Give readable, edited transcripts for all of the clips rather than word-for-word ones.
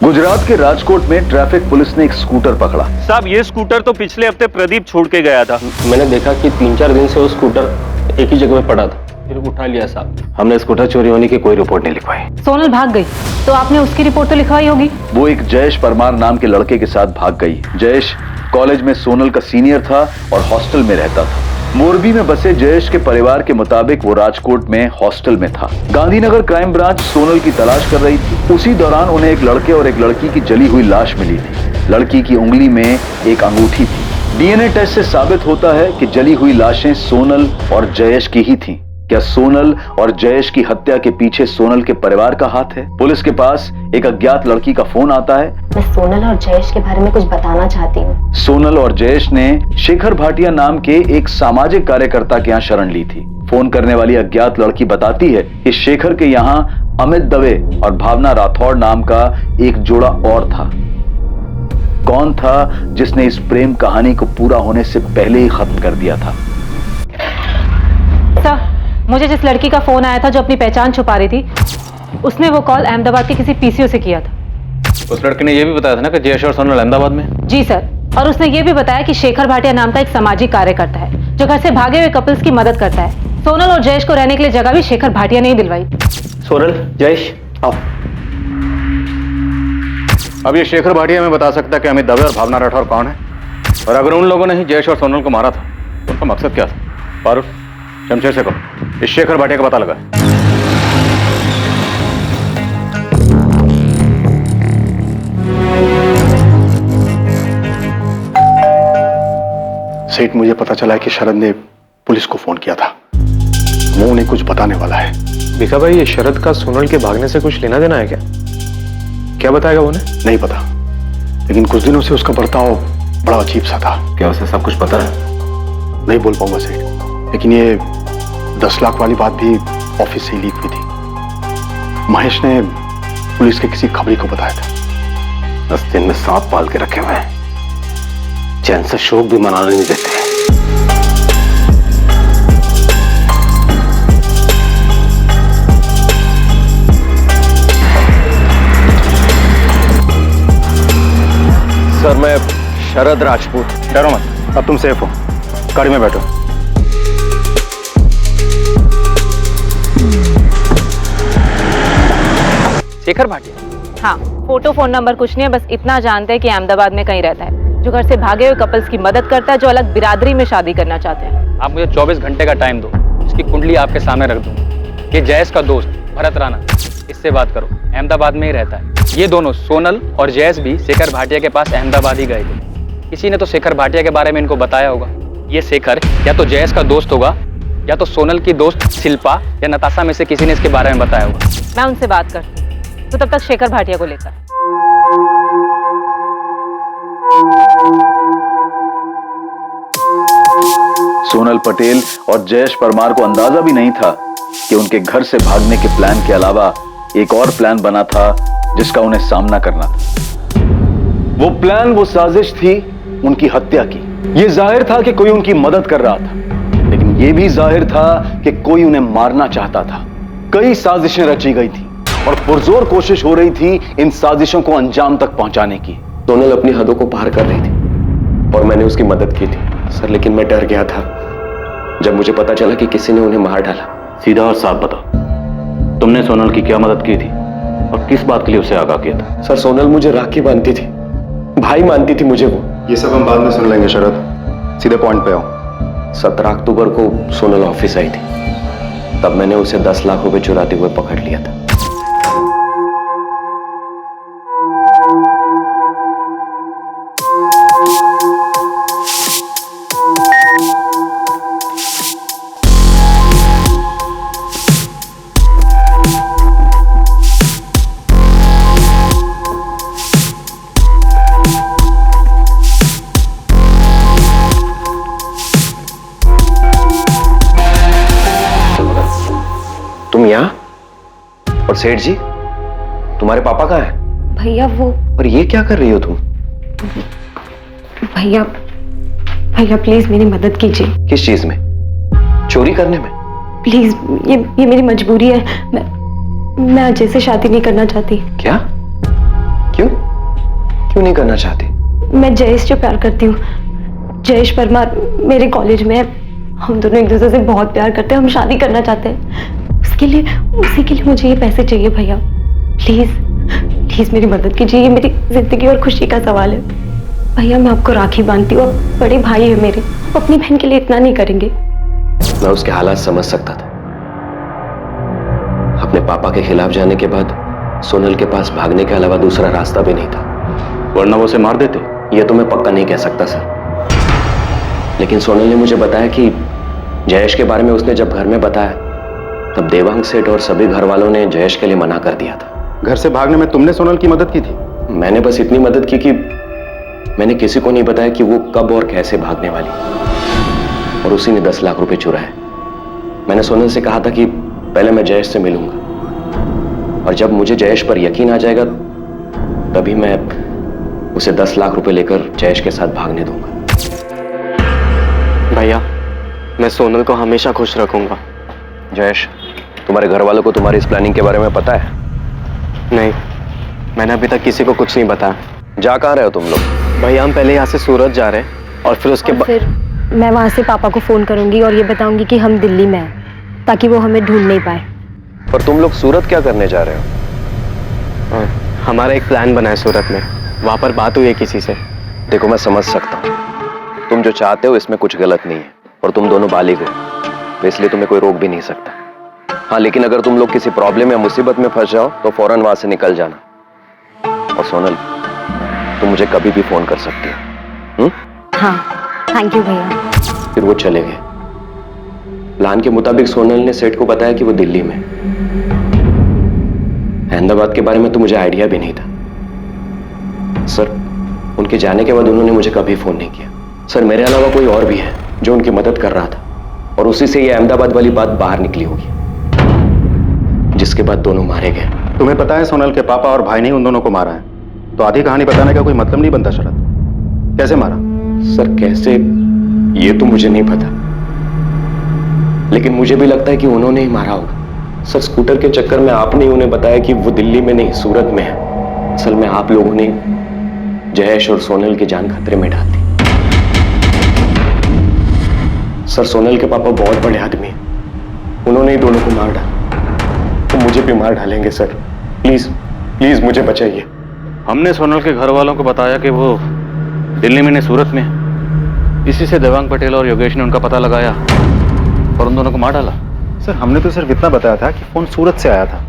गुजरात के राजकोट में traffic police ने एक स्कूटर पकड़ा। साहब ये स्कूटर तो पिछले हफ्ते प्रदीप छोड़ के गया था। मैंने देखा कि 3-4 दिन से वो स्कूटर एक ही जगह में पड़ा था, फिर उठा लिया साहब। हमने स्कूटर चोरी होने की कोई रिपोर्ट नहीं लिखवाई। सोनल भाग गई तो आपने उसकी रिपोर्ट तो लिखवाई होगी। वो एक जयेश परमार नाम के लड़के के साथ भाग गई। जयेश कॉलेज में सोनल का सीनियर था और हॉस्टल में रहता था। मोरबी में बसे जयेश के परिवार के मुताबिक वो राजकोट में हॉस्टल में था। गांधीनगर क्राइम ब्रांच सोनल की तलाश कर रही थी। उसी दौरान उन्हें एक लड़के और एक लड़की की जली हुई लाश मिली थी। लड़की की उंगली में एक अंगूठी थी। डीएनए टेस्ट से साबित होता है कि जली हुई लाशें सोनल और जयेश की ही थीं। क्या सोनल और जयेश की हत्या के पीछे सोनल के परिवार का हाथ है? पुलिस के पास एक अज्ञात लड़की का फोन आता है। मैं सोनल और जयेश के बारे में कुछ बताना चाहती हूँ। सोनल और जयेश ने शेखर भाटिया नाम के एक सामाजिक कार्यकर्ता के यहाँ शरण ली थी। फोन करने वाली अज्ञात लड़की बताती है कि शेखर के यहाँ अमित दवे और भावना राठौड़ नाम का एक जोड़ा और था। कौन था जिसने इस प्रेम कहानी को पूरा होने से पहले ही खत्म कर दिया था? सर, मुझे जिस लड़की का फोन आया था जो अपनी पहचान छुपा रही थी, उसने वो कॉल अहमदाबाद के किसी पीसीओ से किया था। उस लड़के ने यह भी बताया था ना कि जयेश और सोनल अहमदाबाद में। जी सर, और उसने ये भी बताया कि शेखर भाटिया नाम का एक सामाजिक कार्यकर्ता है जो घर से भागे हुए कपल्स की मदद करता है। सोनल और जयेश को रहने के लिए जगह भी शेखर भाटिया ने ही दिलवाई। सोनल, जयेश, आओ। अब ये शेखर भाटिया में बता सकता है कि अमित दवे और भावना राठौर कौन है, और अगर उन लोगों ने ही जयेश और सोनल को मारा था तो उनका मकसद क्या था? फारूक, शमशेर से कहो इस शेखर भाटिया का पता लगा। सेठ, मुझे पता चला है कि शरद ने पुलिस को फोन किया था। वो उन्हें कुछ बताने वाला है। भिखा भाई, ये शरद का सोनल के भागने से कुछ लेना देना है क्या? क्या बताएगा उन्हें? नहीं पता, लेकिन कुछ दिनों से उसका बर्ताव बड़ा अजीब सा था। क्या उसे सब कुछ पता है? नहीं बोल पाऊंगा सेठ, लेकिन ये 10 लाख वाली बात भी ऑफिस से ही लीक हुई थी। महेश ने पुलिस के किसी खबरी को बताया था। 10 दिन में सांप पाल के रखे हुए हैं, चैन से शोक भी मनाने नहीं देते। सर, मैं शरद राजपूत। डरो मत, अब तुम सेफ हो। गाड़ी में बैठो। शेखर भाटिया? हाँ, फोटो फोन नंबर कुछ नहीं है, बस इतना जानते हैं कि अहमदाबाद में कहीं रहता है, जो घर से भागे हुए कपल्स की मदद करता है जो अलग बिरादरी में शादी करना चाहते हैं। आप मुझे 24 घंटे का टाइम दो, इसकी कुंडली आपके सामने रख दूंगा। ये जयेश का दोस्त भरत राणा, इससे बात करो, अहमदाबाद में ही रहता है। ये दोनों सोनल और जयेश भी शेखर भाटिया के पास अहमदाबाद ही गए थे। किसी ने तो शेखर भाटिया के बारे में इनको बताया होगा। ये शेखर या तो जयेश का दोस्त होगा या तो सोनल की दोस्त शिल्पा या नताशा में से किसी ने इसके बारे में बताया होगा। मैं उनसे बात करती हूँ, तो तब तक शेखर भाटिया को लेकर। सोनल पटेल और जयेश परमार को अंदाजा भी नहीं था कि उनके घर से भागने के प्लान के अलावा एक और प्लान बना था जिसका उन्हें सामना करना था। वो प्लान, वो साजिश थी उनकी हत्या की। ये जाहिर था कि कोई उनकी मदद कर रहा था, लेकिन ये भी जाहिर था कि कोई उन्हें मारना चाहता था। कई साजिशें रची गई थी और पुरजोर कोशिश हो रही थी इन साजिशों को अंजाम तक पहुंचाने की। सोनल अपनी हदों को पार कर रही थी और मैंने उसकी मदद की थी सर, लेकिन मैं डर गया था जब मुझे पता चला कि किसी ने उन्हें मार डाला। सीधा और साफ बताओ, तुमने सोनल की क्या मदद की थी और किस बात के लिए उसे आगाह किया था? सर, सोनल मुझे राखी बांधती थी, भाई मानती थी मुझे वो। ये सब हम बाद में सुन लेंगे शरद, सीधे पॉइंट पे आओ। 17 अक्टूबर को सोनल ऑफिस आई थी, तब मैंने उसे 10 लाख रुपए चुराते हुए पकड़ लिया था। तुम यहाँ? और सेठ जी, तुम्हारे पापा कहाँ हैं? भैया वो, और ये क्या कर रही हो तुम? भैया भैया प्लीज मेरी मदद कीजिए। किस चीज में? चोरी करने में? प्लीज, ये मेरी मजबूरी है। मैं अजय से शादी नहीं करना चाहती। क्या? क्यों? क्यों नहीं करना चाहती? मैं जयेश से प्यार करती हूँ। जयेश परमार मेरे कॉलेज में है। हम दोनों एक दूसरे से बहुत प्यार करते हैं। हम शादी करना चाहते हैं। उसी के लिए मुझे ये पैसे चाहिए भैया। प्लीज प्लीज मेरी मदद कीजिए। ये मेरी जिंदगी और खुशी का सवाल है भैया। मैं आपको राखी बांधती हूँ। बड़े भाई है मेरे। वो अपनी बहन के लिए इतना नहीं करेंगे। मैं उसके हालात समझ सकता था। अपने पापा के खिलाफ जाने के बाद सोनल के पास भागने के अलावा दूसरा रास्ता भी नहीं था। वरना वो उसे मार देते। यह तो मैं पक्का नहीं कह सकता सर, लेकिन सोनल ने मुझे बताया कि जयेश के बारे में उसने जब घर में बताया तब देवांग सेठ और सभी घर वालों ने जयेश के लिए मना कर दिया था। घर से भागने में तुमने सोनल की मदद की थी? मैंने बस इतनी मदद की कि मैंने किसी को नहीं बताया कि वो कब और कैसे भागने वाली, और उसी ने 10 लाख रुपए चुराए। मैंने सोनल से कहा था कि पहले मैं जयेश से मिलूंगा, और जब मुझे जयेश पर यकीन आ जाएगा तभी मैं उसे 10 लाख रुपए लेकर जयेश के साथ भागने दूंगा। भैया, मैं सोनल को हमेशा खुश रखूंगा। जयेश, तुम्हारे घर वालों को तुम्हारी इस प्लानिंग के बारे में पता है? नहीं, मैंने अभी तक किसी को कुछ नहीं बताया। जा कहाँ रहे हो तुम लोग? भैया, हम पहले यहाँ से सूरत जा रहे हैं और फिर उसके बाद फिर मैं वहाँ से पापा को फोन करूंगी और ये बताऊंगी कि हम दिल्ली में हैं, ताकि वो हमें ढूंढ नहीं पाए। पर तुम लोग सूरत क्या करने जा रहे हो? हमारा एक प्लान बना है सूरत में। वहाँ पर बात हुई है किसी से। देखो, मैं समझ सकता हूँ, तुम जो चाहते हो इसमें कुछ गलत नहीं है, और तुम दोनों बालिग हो, तो इसलिए तुम्हें कोई रोक भी नहीं सकता। हाँ, लेकिन अगर तुम लोग किसी प्रॉब्लम या मुसीबत में फंस जाओ तो फौरन वहां से निकल जाना। और सोनल, तुम मुझे कभी भी फोन कर सकती हो। हाँ, थैंक यू भैया। फिर वो चले गए। प्लान के मुताबिक सोनल ने सेठ को बताया कि वो दिल्ली में। अहमदाबाद के बारे में तो मुझे आइडिया भी नहीं था सर। उनके जाने के बाद उन्होंने मुझे कभी फोन नहीं किया। सर, मेरे अलावा कोई और भी है जो उनकी मदद कर रहा था, और उसी से ये अहमदाबाद वाली बात बाहर निकली होगी, जिसके बाद दोनों मारे गए। तुम्हें पता है सोनल के पापा और भाई ने उन दोनों को मारा है, तो आधी कहानी बताने का कोई मतलब नहीं बनता शरद। कैसे मारा? सर, कैसे ये तो मुझे नहीं पता, लेकिन मुझे भी लगता है कि उन्होंने ही मारा होगा। सर, स्कूटर के चक्कर में आपने उन्हें बताया कि वो दिल्ली में नहीं सूरत में है। असल में आप लोगों ने जयेश और सोनल की जान खतरे में डाल दी। सर, सोनल के पापा बहुत बड़े आदमी हैं, उन्होंने ही दोनों को मार डाला, तो मुझे भी मार डालेंगे। सर, प्लीज प्लीज मुझे बचाइए। हमने सोनल के घर वालों को बताया कि वो दिल्ली में नहीं सूरत में है। इसी से देवांग पटेल और योगेश ने उनका पता लगाया और उन दोनों को मार डाला। सर, हमने तो सिर्फ इतना बताया था कि फोन सूरत से आया था।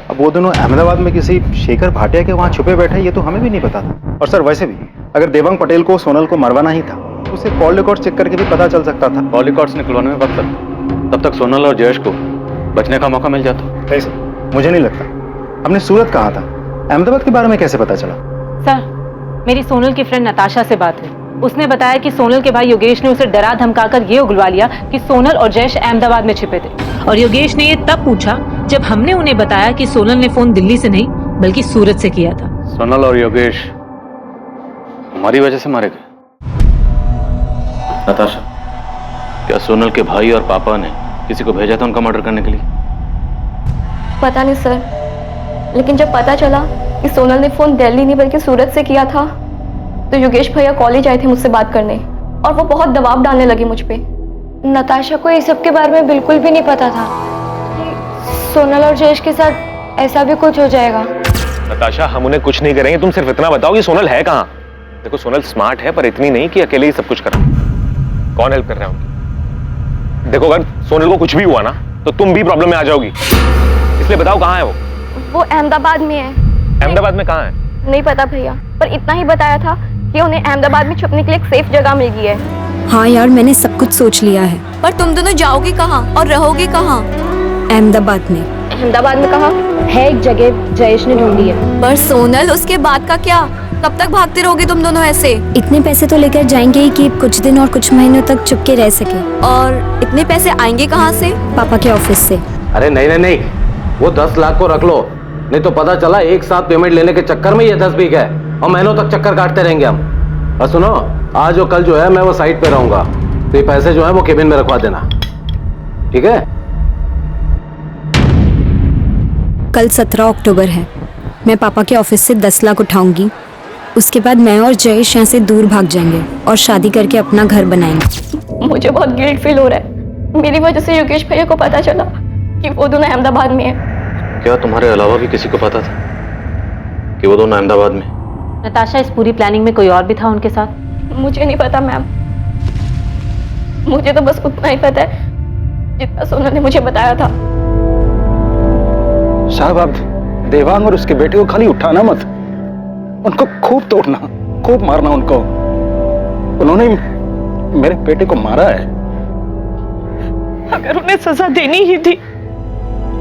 अब वो दोनों अहमदाबाद में किसी शेखर भाटिया के वहां छुपे बैठे, ये तो हमें भी नहीं पता था। और सर, वैसे भी अगर देवांग पटेल को सोनल को मरवाना ही था तो उसे कॉल रिकॉर्ड चेक करके भी पता चल सकता था। कॉल रिकॉर्ड्स निकलवाने में वक्त लगता, तब तक सोनल और जयेश को बचने का मौका मिल जाता। नहीं सर, मुझे नहीं लगता। हमने सूरत कहा था, अहमदाबाद के बारे में कैसे पता चला? सर, मेरी सोनल की फ्रेंड नताशा से बात हुई। उसने बताया कि सोनल के भाई योगेश ने उसे डरा धमकाकर ये उगलवा लिया कि सोनल और जयेश अहमदाबाद में छिपे थे, और योगेश ने ये तब पूछा जब हमने उन्हें बताया कि सोनल ने फोन दिल्ली से नहीं बल्कि सूरत से किया था। सोनल और योगेश हमारी वजह से मारे गए। नताशा, क्या सोनल के भाई और पापा ने किसी को भेजा था उनका मर्डर करने के लिए? पता नहीं सर, लेकिन जब पता चला कि सोनल ने फोन दिल्ली नहीं बल्कि सूरत से किया था, तो योगेश भैया कॉलेज आए थे मुझसे बात करने, और वो बहुत दबाव डालने लगे मुझ पे। नताशा को इस सब के बारे में बिल्कुल भी नहीं पता था कि सोनल और जयेश के साथ ऐसा भी कुछ हो जाएगा। नताशा, हम उन्हें कुछ नहीं करेंगे, तुम सिर्फ इतना बताओ कि सोनल है कहाँ। देखो, सोनल स्मार्ट है, पर इतनी नहीं कि अकेले ही सब कुछ करा। कौन हेल्प कर रहा है उनकी? देखो, अगर सोनल को कुछ भी हुआ ना तो तुम भी प्रॉब्लम में आ जाओगी, इसलिए बताओ कहाँ है वो? वो अहमदाबाद में है। अहमदाबाद में कहाँ है? नहीं पता भैया, पर इतना ही बताया था कि उन्हें अहमदाबाद में छुपने के लिए एक सेफ जगह मिल गई है। हाँ यार, मैंने सब कुछ सोच लिया है। पर तुम दोनों जाओगे कहाँ और रहोगे कहाँ? अहमदाबाद में। अहमदाबाद में कहाँ? है एक जगह जयेश ने ढूंढी है। पर सोनल, उसके बाद का क्या? कब तक भागते रहोगे तुम दोनों ऐसे? इतने पैसे तो लेकर जाएंगे ही कि कुछ दिन और कुछ महीनों तक चुपके रह सके। और इतने पैसे आएंगे कहाँ से? पापा के ऑफिस से। अरे नहीं नहीं नहीं, वो 10 लाख को रख लो, नहीं तो पता चला एक साथ पेमेंट लेने के चक्कर में ये 10 बिक है और महीनों तक चक्कर काटते रहेंगे हम। और सुनो, आज और कल जो है मैं वो साइट पे रहूंगा, तो ये पैसे जो है वो केबिन में रखवा देना, ठीक है? कल 17 अक्टूबर है। मैं पापा के ऑफिस से 10 लाख उठाऊंगी उसके बाद मैं और जयेश यहाँ से दूर भाग जाएंगे और शादी करके अपना घर बनाएंगे। मुझे बहुत गिल्ट फील हो रहा है। मेरी वजह से योगेश भैया को पता चला कि वो दोनों अहमदाबाद में है। क्या तुम्हारे अलावा भी किसी को पता था कि वो दोनों अहमदाबाद में? नताशा, इस पूरी प्लानिंग में कोई और भी था उनके साथ? मुझे नहीं पता मैम, मुझे तो बस उतना ही पता है जितना सोनल ने मुझे बताया था। साहब, आप देवांग और उसके बेटे को खाली उठाना मत, उनको खूब तोड़ना, खूब मारना उनको। उन्होंने मेरे बेटे को मारा है। अगर उन्हें सजा देनी ही थी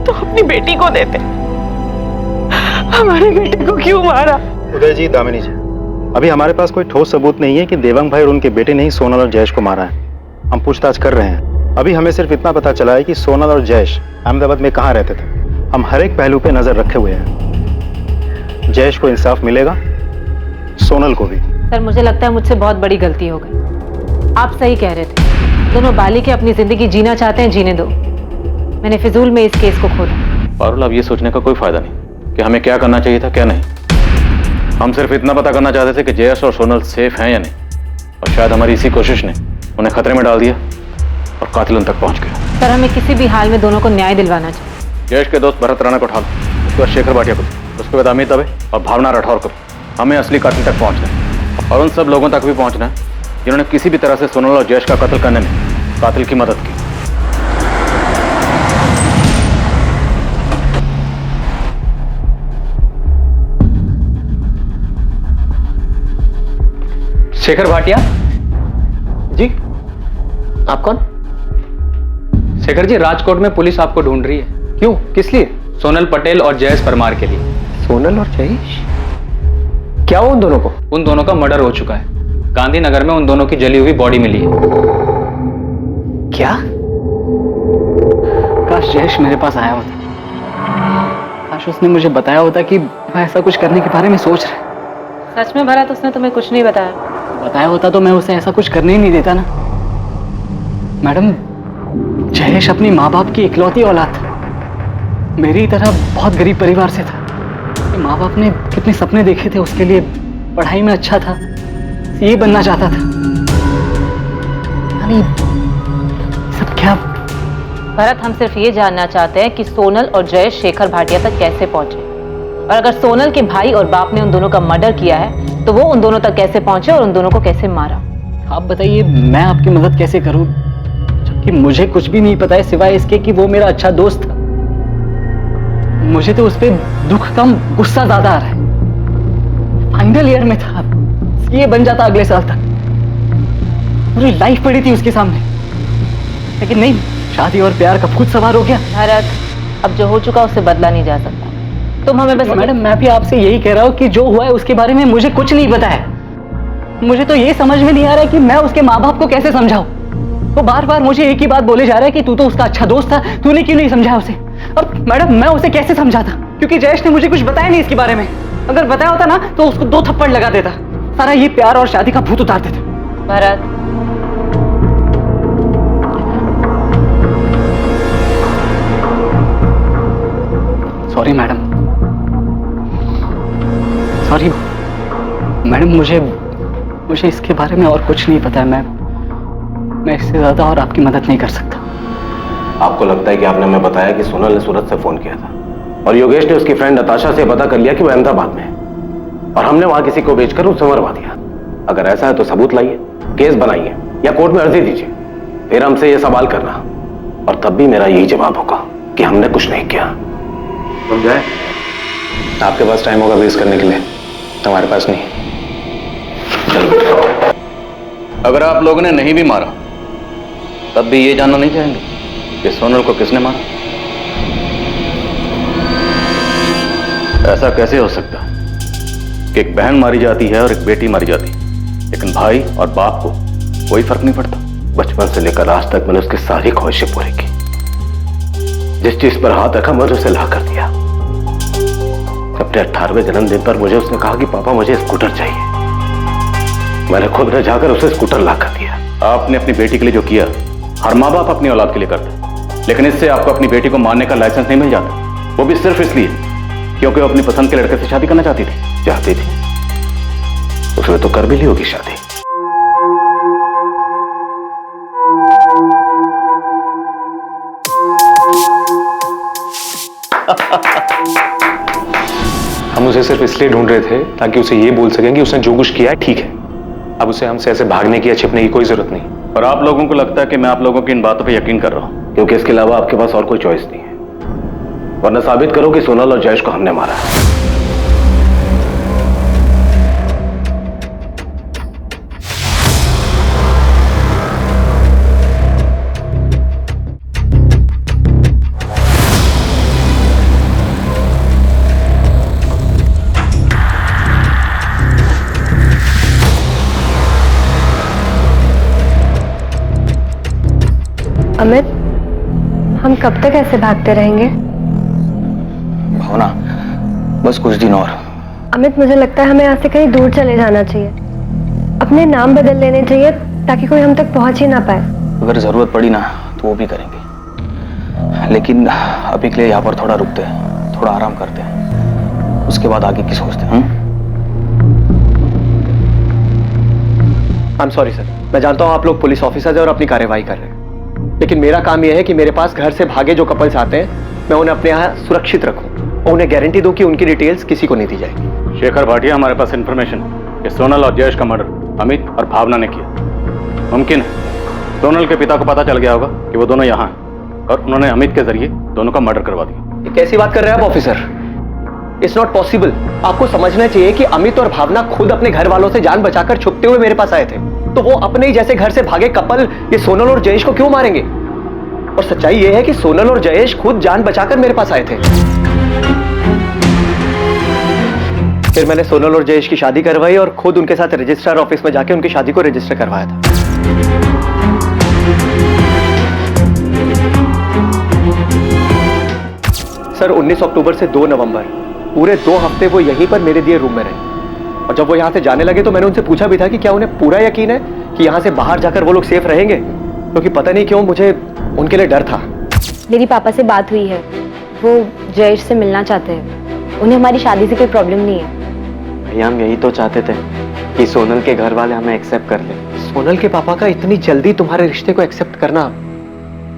तो अपनी बेटी को देते, हमारे बेटे को क्यों मारा? उदय जी, दामिनी जी, अभी हमारे पास कोई ठोस सबूत नहीं है कि देवांग भाई और उनके बेटे ने ही सोनल और जयेश को मारा है। हम पूछताछ कर रहे हैं। अभी हमें सिर्फ इतना पता चला है कि सोनल और जयेश अहमदाबाद में कहाँ रहते थे। हम हर एक पहलू पे नजर रखे हुए हैं। जयेश को इंसाफ मिलेगा, सोनल को भी। सर, मुझे लगता है मुझसे बहुत बड़ी गलती हो गई। आप सही कह रहे थे, दोनों बालिके अपनी जिंदगी जीना चाहते हैं, जीने दो। मैंने फिजूल में इस केस को खोला। पारुल, अब ये सोचने का कोई फायदा नहीं कि हमें क्या करना चाहिए था, क्या नहीं। हम सिर्फ इतना पता करना चाहते थे कि जयेश और सोनल सेफ हैं या नहीं, और शायद हमारी इसी कोशिश ने उन्हें खतरे में डाल दिया और कातिल उन तक पहुंच गया। सर, हमें किसी भी हाल में दोनों को न्याय दिलवाना चाहिए। जयेश के दोस्त भरत राणा को उठा लो, उसके बाद शेखर भाटिया को, उसके बाद अमित दवे और भावना राठौर को। हमें असली कातिल तक पहुंचना है, और उन सब लोगों तक भी पहुंचना है जिन्होंने किसी भी तरह से सोनल और जयेश का कत्ल करने में कातिल की मदद की। शेखर भाटिया जी, आप कौन? शेखर जी, राजकोट में पुलिस आपको ढूंढ रही है। क्यों, किस लिए? सोनल पटेल और जयेश परमार के लिए। सोनल और जयेश? क्या उन दोनों को? उन दोनों का मर्डर हो चुका है। गांधीनगर में उन दोनों की जली हुई बॉडी मिली है। क्या? काश जयेश मेरे पास आया होता, काश उसने मुझे बताया होता कि मैं ऐसा कुछ करने के बारे में सोच रहा है। सच में भरत, उसने तुम्हें कुछ नहीं बताया? बताया होता तो मैं उसे ऐसा कुछ करने ही नहीं देता ना। मैडम, जयेश अपनी माँ बाप की इकलौती औलाद था। मेरी तरह बहुत गरीब परिवार से था। माँ बाप ने कितने सपने देखे थे उसके लिए, पढ़ाई में अच्छा था, ये बनना चाहता था। यानी सब क्या? भरत, हम सिर्फ ये जानना चाहते हैं कि सोनल और जयेश शेखर भाटिया तक कैसे पहुंचे, और अगर सोनल के भाई और बाप ने उन दोनों का मर्डर किया है तो वो उन दोनों तक कैसे पहुंचे और उन दोनों को कैसे मारा। आप बताइए, मैं आपकी मदद कैसे करूं जबकि मुझे कुछ भी नहीं पता है सिवाय इसके कि वो मेरा अच्छा दोस्त था। मुझे तो उस पर दुख कम गुस्सा ज्यादा आ रहा है। फाइनल ईयर में था, ये बन जाता अगले साल तक। पूरी लाइफ पड़ी थी उसके सामने, लेकिन नहीं, शादी और प्यार का भूत सवार हो गया। भरत, अब जो हो चुका उससे बदला नहीं जा सकता। तुम हमें बस। मैडम, मैं भी आपसे यही कह रहा हूँ कि जो हुआ है उसके बारे में मुझे कुछ नहीं पता है। मुझे तो ये समझ में नहीं आ रहा है कि मैं उसके माँ बाप को कैसे समझाऊं। वो बार बार मुझे एक ही बात बोले जा रहा है कि तू तो उसका अच्छा दोस्त था, तूने क्यों नहीं समझाया उसे। और मैडम, मैं उसे कैसे समझाता, क्योंकि जयेश ने मुझे कुछ बताया नहीं इसके बारे में। अगर बताया होता ना तो उसको 2 थप्पड़ लगा देता, सारा ये प्यार और शादी का भूत उतार देता। Bharat, sorry madam, sorry madam, मुझे इसके बारे में और कुछ नहीं पता है। मैं इससे ज्यादा और आपकी मदद नहीं कर सकता। आपको लगता है कि आपने हमें बताया कि सोनल ने सूरत से फोन किया था और योगेश ने उसकी फ्रेंड नताशा से पता कर लिया कि वो अहमदाबाद में है, और हमने वहां किसी को बेचकर उसे मरवा दिया। अगर ऐसा है तो सबूत लाइए, केस बनाइए या कोर्ट में अर्जी दीजिए, फिर हमसे ये सवाल करना, और तब भी मेरा यही जवाब होगा कि हमने कुछ नहीं किया। समझाए? आपके पास टाइम होगा बेस करने के लिए, हमारे पास नहीं। चलो, अगर आप लोगों ने नहीं भी मारा तब भी ये जानना नहीं चाहेंगे कि सोनल को किसने मारा? ऐसा कैसे हो सकता कि एक बहन मारी जाती है और एक बेटी मारी जाती है, लेकिन भाई और बाप को कोई फर्क नहीं पड़ता? बचपन से लेकर आज तक मैंने उसकी सारी ख्वाहिशें पूरी की। जिस चीज पर हाथ रखा मैंने उसे ला कर दिया। अपने 18वें जन्मदिन पर मुझे उसने कहा कि पापा मुझे स्कूटर चाहिए। मैंने खुद न जाकर उसे स्कूटर ला कर दिया। आपने अपनी बेटी के लिए जो किया हर माँ बाप अपनी औलाद के लिए करते, लेकिन इससे आपको अपनी बेटी को मारने का लाइसेंस नहीं मिल जाता, वो भी सिर्फ इसलिए क्योंकि वो अपनी पसंद के लड़के से शादी करना चाहती थी। तूने तो कर भी ली होगी शादी। हम उसे सिर्फ इसलिए ढूंढ रहे थे ताकि उसे ये बोल सकें कि उसने जो कुछ किया है ठीक है। अब उसे हमसे ऐसे भागने की या छिपने की कोई जरूरत नहीं। और आप लोगों को लगता है कि मैं आप लोगों की इन बातों पे यकीन कर रहा हूं, क्योंकि इसके अलावा आपके पास और कोई चॉइस नहीं है। वरना साबित करो कि सोनल और जयेश को हमने मारा है। अमित, हम कब तक ऐसे भागते रहेंगे? भावना, बस कुछ दिन और। अमित, मुझे लगता है हमें यहाँ से कहीं दूर चले जाना चाहिए। अपने नाम बदल लेने चाहिए ताकि कोई हम तक पहुंच ही ना पाए। अगर जरूरत पड़ी ना तो वो भी करेंगे, लेकिन अभी के लिए यहाँ पर थोड़ा रुकते हैं, थोड़ा आराम करते हैं, उसके बाद आगे की सोचते हैं। आई एम सॉरी सर, मैं जानता हूँ आप लोग पुलिस ऑफिसर्स हैं और अपनी कार्यवाही कर रहे हैं, लेकिन मेरा काम यह है कि मेरे पास घर से भागे जो कपल्स आते हैं मैं उन्हें अपने यहाँ सुरक्षित रखूं और उन्हें गारंटी दूं कि उनकी डिटेल्स किसी को नहीं दी जाएगी। शेखर भाटिया, हमारे पास इंफॉर्मेशन कि सोनल और जयेश का मर्डर अमित और भावना ने किया। मुमकिन है सोनल के पिता को पता चल गया होगा कि वो दोनों यहाँ हैं और उन्होंने अमित के जरिए दोनों का मर्डर करवा दिया। ये कैसी बात कर रहे हैं आप ऑफिसर? It's not possible. आपको समझना चाहिए कि अमित और भावना खुद अपने घर वालों से जान बचाकर छुपते हुए मेरे पास आए थे, तो वो अपने ही जैसे घर से भागे कपल ये सोनल और जयेश को क्यों मारेंगे? और सच्चाई यह है कि सोनल और जयेश खुद जान बचाकर मेरे पास आए थे। फिर मैंने सोनल और जयेश की शादी करवाई और खुद उनके साथ रजिस्ट्रार ऑफिस में जाके उनकी शादी को रजिस्टर करवाया था। सर 19 अक्टूबर से 2 नवंबर पूरे 2 हफ्ते वो यहीं पर मेरे दिए रूम में रहे, और जब वो यहां से जाने लगे तो मैंने उनसे पूछा भी था कि क्या उन्हें पूरा यकीन है कि यहां से बाहर जाकर वो लोग सेफ रहेंगे, क्योंकि पता नहीं क्यों मुझे उनके लिए डर था। मेरी पापा से बात हुई है, वो जयेश से मिलना चाहते हैं। उन्हें हमारी शादी से कोई प्रॉब्लम नहीं है। भैया हम यही तो चाहते थे कि सोनल के घर वाले हमें एक्सेप्ट कर लें। सोनल के पापा का इतनी जल्दी तुम्हारे रिश्ते को एक्सेप्ट करना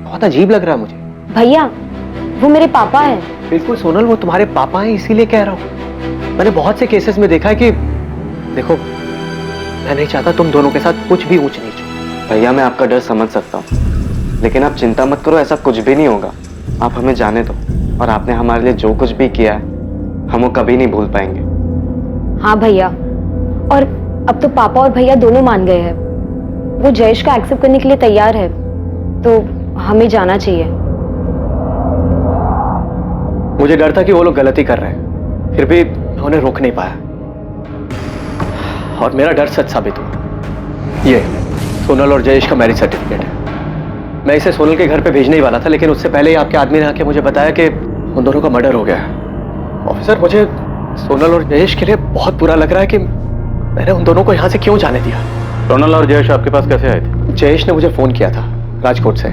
बहुत अजीब लग रहा है मुझे। भैया वो मेरे पापा हैं। बिल्कुल सोनल, वो तुम्हारे पापा हैं, इसीलिए कह रहा हूँ। मैंने बहुत से केसेस में देखा है कि देखो, मैं नहीं चाहता तुम दोनों के साथ कुछ भी ऊंच नीच हो। भैया मैं आपका डर समझ सकता हूँ, लेकिन आप चिंता मत करो, ऐसा कुछ भी नहीं होगा। आप हमें जाने दो, और आपने हमारे लिए जो कुछ भी किया है हम वो कभी नहीं भूल पाएंगे। हाँ भैया, और अब तो पापा और भैया दोनों मान गए हैं। वो जयेश का एक्सेप्ट करने के लिए तैयार है, तो हमें जाना चाहिए। मुझे डर था कि वो लोग गलती कर रहे हैं, फिर भी मैं उन्हें रोक नहीं पाया, और मेरा डर सच साबित हुआ। ये सोनल और जयेश का मैरिज सर्टिफिकेट है। मैं इसे सोनल के घर पे भेजने ही वाला था, लेकिन उससे पहले ही आपके आदमी ने आके मुझे बताया कि उन दोनों का मर्डर हो गया है। ऑफिसर, मुझे सोनल और जयेश के लिए बहुत बुरा लग रहा है कि मैंने उन दोनों को यहाँ से क्यों जाने दिया। सोनल और जयेश आपके पास कैसे आए थे? जयेश ने मुझे फोन किया था राजकोट से,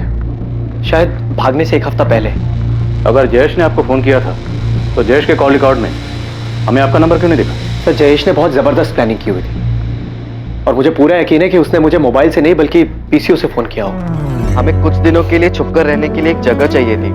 शायद भागने से 1 हफ्ता पहले। अगर जयेश ने आपको फोन किया था तो जयेश के कॉल रिकॉर्ड में हमें आपका नंबर क्यों नहीं दिखा? सर, जयेश ने बहुत जबरदस्त प्लानिंग की हुई थी, और मुझे पूरा यकीन है कि उसने मुझे मोबाइल से नहीं बल्कि पीसीओ से फोन किया हो। हमें कुछ दिनों के लिए छुपकर रहने के लिए एक जगह चाहिए थी।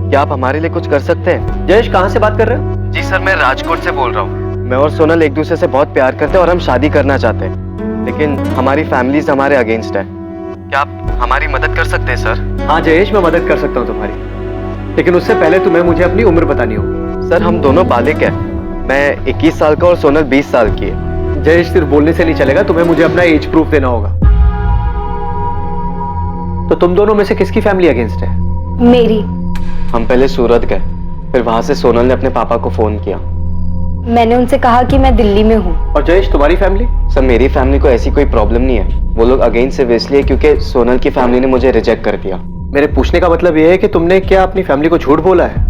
क्या आप हमारे लिए कुछ कर सकते हैं? जयेश, कहाँ से बात कर रहे हो? जी सर, मैं राजकोट से बोल रहा हूँ। मैं और सोनल एक दूसरे से बहुत प्यार करते हैं और हम शादी करना चाहते हैं, लेकिन हमारी फैमिलीज हमारे अगेंस्ट है। क्या आप हमारी मदद कर सकते हैं सर? हाँ जयेश, मैं मदद कर सकता हूँ तुम्हारी, लेकिन उससे पहले तुम्हें मुझे अपनी उम्र बतानी होगी। सर, हम दोनों बालिग हैं। मैं 21 साल का और सोनल 20 साल की है। जयेश, सिर्फ बोलने से नहीं चलेगा, तुम्हें मुझे अपना एज प्रूफ देना होगा। तो तुम दोनों में से किसकी फैमिली अगेंस्ट है? मेरी। हम पहले सूरत गए, फिर वहां से सोनल ने अपने पापा को फोन किया। मैंने उनसे कहा कि मैं दिल्ली में हूँ। और जयेश, तुम्हारी फैमिली? सर, मेरी फैमिली को ऐसी कोई प्रॉब्लम नहीं है। वो लोग अगेंस्ट सिर्फ इसलिए क्योंकि सोनल की फैमिली ने मुझे रिजेक्ट कर दिया। मेरे पूछने का मतलब यह है कि तुमने क्या अपनी फैमिली को झूठ बोला है?